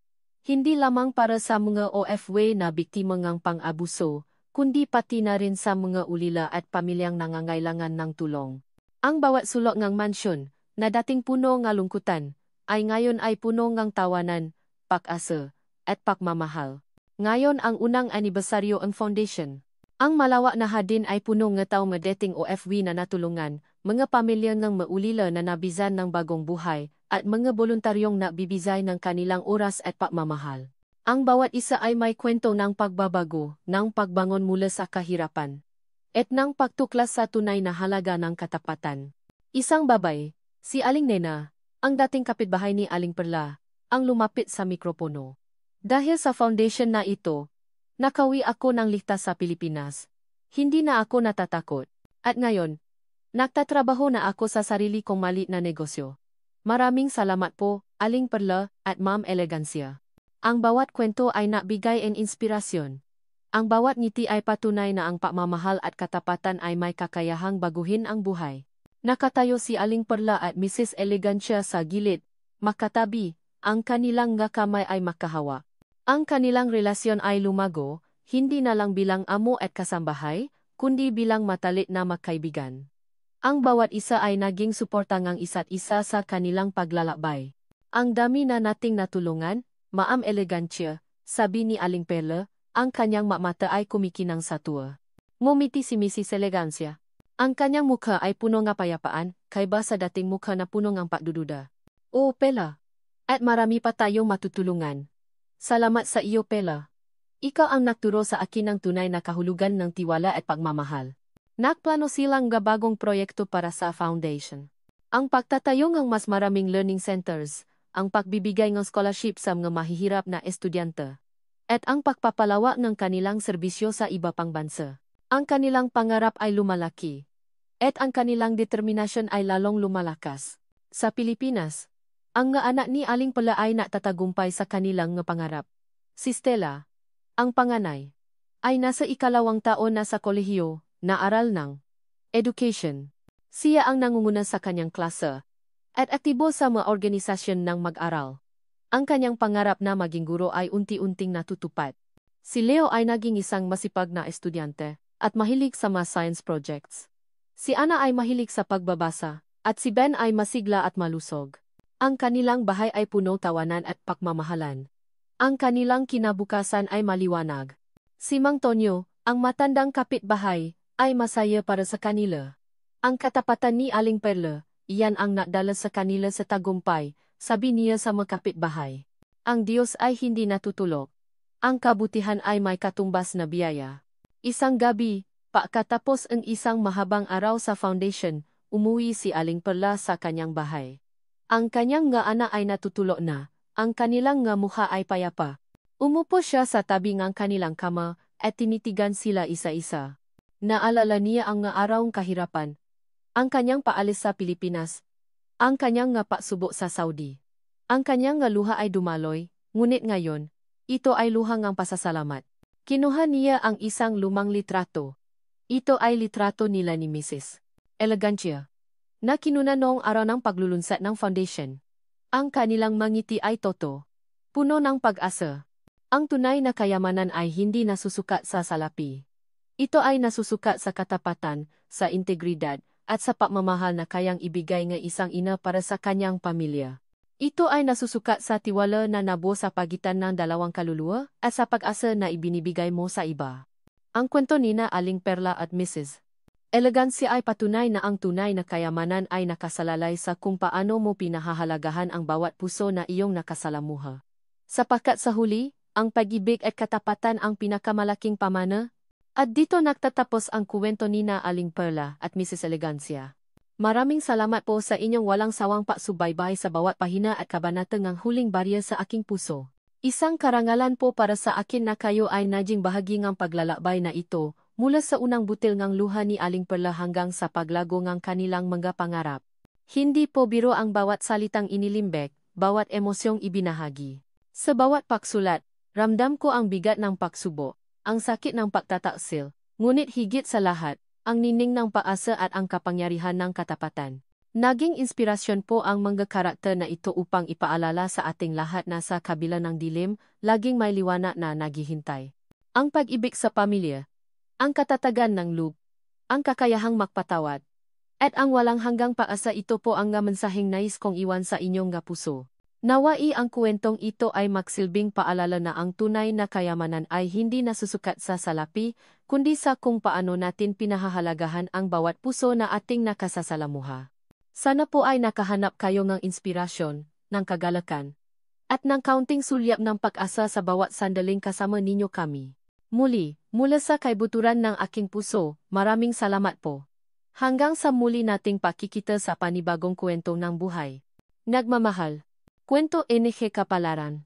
A: Hindi lamang para sa mga OFW na biktima ng pang-abuso, kundi pati na rin sa mga ulila at pamilyang nangangailangan ng tulong. Ang bawat sulok ng mansyon, na dating puno ng lungkutan, ay ngayon ay puno ng tawanan, pag-asa, at pagmamahal. Ngayon ang unang anibersaryo ang foundation. Ang malawak na hadin ay puno ng tao mga dating OFW na natulungan, mga pamilya ng maulila na nabizan ng bagong buhay, at mga voluntaryong nagbibigay ng kanilang oras at pagmamahal. Ang bawat isa ay may kwento ng pagbabago, ng pagbangon mula sa kahirapan, at ng pagtuklas sa tunay na halaga ng katapatan. Isang babay, si Aling Nena, ang dating kapitbahay ni Aling Perla, ang lumapit sa mikropono. Dahil sa foundation na ito, nakawi ako ng ligtas sa Pilipinas. Hindi na ako natatakot. At ngayon, nagtatrabaho na ako sa sarili kong maliit na negosyo. Maraming salamat po, Aling Perla, at Ma'am Elegansya. Ang bawat kwento ay nabigay ng inspirasyon. Ang bawat ngiti ay patunay na ang pagmamahal at katapatan ay may kakayahang baguhin ang buhay. Nakatayo si Aling Perla at Mrs. Elegancia sa gilid, makatabi, ang kanilang nga kamay ay makahawa. Ang kanilang relasyon ay lumago, hindi na lang bilang amo at kasambahay, kundi bilang matalik na magkaibigan. Ang bawat isa ay naging suporta ng isa't isa sa kanilang paglalakbay. Ang dami na nating natulungan, Ma'am Elegancia, sabi ni Aling Perla, ang kanyang mata ay kumikinang sa tuwa. Ngumiti si Mrs. Elegancia. Ang kanyang mukha ay puno ng kapayapaan, kaysa sa dating mukha na puno ng pagdududa. Oh, Pela. At marami pa tayong matutulungan. Salamat sa iyo, Pela. Ikaw ang nagturo sa akin ng tunay na kahulugan ng tiwala at pagmamahal. Nagplano silang bagong proyekto para sa foundation. Ang pagtatayo ng mas maraming learning centers, ang pagbibigay ng scholarship sa mga mahihirap na estudyante, at ang pagpapalawak ng kanilang serbisyo sa iba pang bansa. Ang kanilang pangarap ay lumalaki, at ang kanilang determinasyon ay lalong lumalakas. Sa Pilipinas, ang nga anak ni Aling Perla ay natatagumpay sa kanilang nga pangarap. Si Stella, ang panganay, ay nasa ikalawang taon na sa kolehiyo, naaral ng education. Siya ang nangunguna sa kanyang klase, at aktibo sa mga organisasyon ng mag-aral. Ang kanyang pangarap na maging guro ay unti-unting natutupad. Si Leo ay naging isang masipag na estudyante at mahilig sa mga science projects. Si Ana ay mahilig sa pagbabasa at si Ben ay masigla at malusog. Ang kanilang bahay ay puno tawanan at pagmamahalan. Ang kanilang kinabukasan ay maliwanag. Si Mang Tonyo, ang matandang kapitbahay, ay masaya para sa kanila. Ang katapatan ni Aling Perla, iyan ang nagdala sa kanila sa tagumpay, sabi niya sa mga kapitbahay. Ang Diyos ay hindi natutulog. Ang kabutihan ay may katumbas na biyaya. Isang gabi, pagkatapos ang isang mahabang araw sa foundation, umuwi si Aling Perla sa kanyang bahay. Ang kanyang nga anak ay natutulo na, ang kanilang nga mukha ay payapa. Umupo siya sa tabi ng kanilang kama at tinitigan sila isa-isa. Naalala niya ang nga arawng kahirapan. Ang kanyang paalis sa Pilipinas. Ang kanyang nga pagsubo sa Saudi. Ang kanyang nga luha ay dumaloy, ngunit ngayon, ito ay luha ng pasasalamat. Kinuha niya ang isang lumang litrato. Ito ay litrato nila ni Mrs. Elegancia, na kinuna noong araw ng paglulunsad ng foundation. Ang kanilang mangiti ay toto, puno ng pag-asa. Ang tunay na kayamanan ay hindi nasusukat sa salapi. Ito ay nasusukat sa katapatan, sa integridad, at sa pagmamahal na kayang ibigay ng isang ina para sa kanyang pamilya. Ito ay nasusukat sa tiwala na nabuo sa pagitan ng dalawang kaluluwa at sa pag-asa na ibinibigay mo sa iba. Ang kwento nina Aling Perla at Mrs. Elegancia ay patunay na ang tunay na kayamanan ay nakasalalay sa kung paano mo pinahahalagahan ang bawat puso na iyong nakasalamuha. Sapagkat sa huli, ang pag-ibig at katapatan ang pinakamalaking pamana. At dito nagtatapos ang kuwento nina Aling Perla at Mrs. Elegancia. Maraming salamat po sa inyong walang sawang pagsubaybay sa bawat pahina at kabanata ng huling barya sa aking puso. Isang karangalan po para sa akin na kayo ay naging bahagi ng paglalakbay na ito, mula sa unang butil ng luha ni Aling Perla hanggang sa paglago ng kanilang mga pangarap. Hindi po biro ang bawat salitang inilimbek, bawat emosyong ibinahagi. Sa bawat pagsulat, ramdam ko ang bigat ng pagsubo, ang sakit ng pagtataksil, ngunit higit sa lahat, ang nining ng paasa at ang kapangyarihan ng katapatan. Naging inspirasyon po ang mga karakter na ito upang ipaalala sa ating lahat na sa kabila ng dilim, laging may liwanag na naghihintay. Ang pag-ibig sa pamilya, ang katatagan ng loob, ang kakayahang magpatawad, at ang walang hanggang paasa ito po ang nga mensaheng nais kong iwan sa inyong nga puso. Nawai ang kwentong ito ay magsilbing paalala na ang tunay na kayamanan ay hindi nasusukat sa salapi, kundi sa kung paano natin pinahahalagahan ang bawat puso na ating nakasasalamuha. Sana po ay nakahanap kayo ng inspirasyon, ng kagalakan, at ng kaunting sulyap ng pag-asa sa bawat sandaling kasama ninyo kami. Muli, mula sa kaibuturan ng aking puso, maraming salamat po. Hanggang sa muli nating pakikita sa panibagong kwento ng buhay. Nagmamahal. Kwento NG Kapalaran.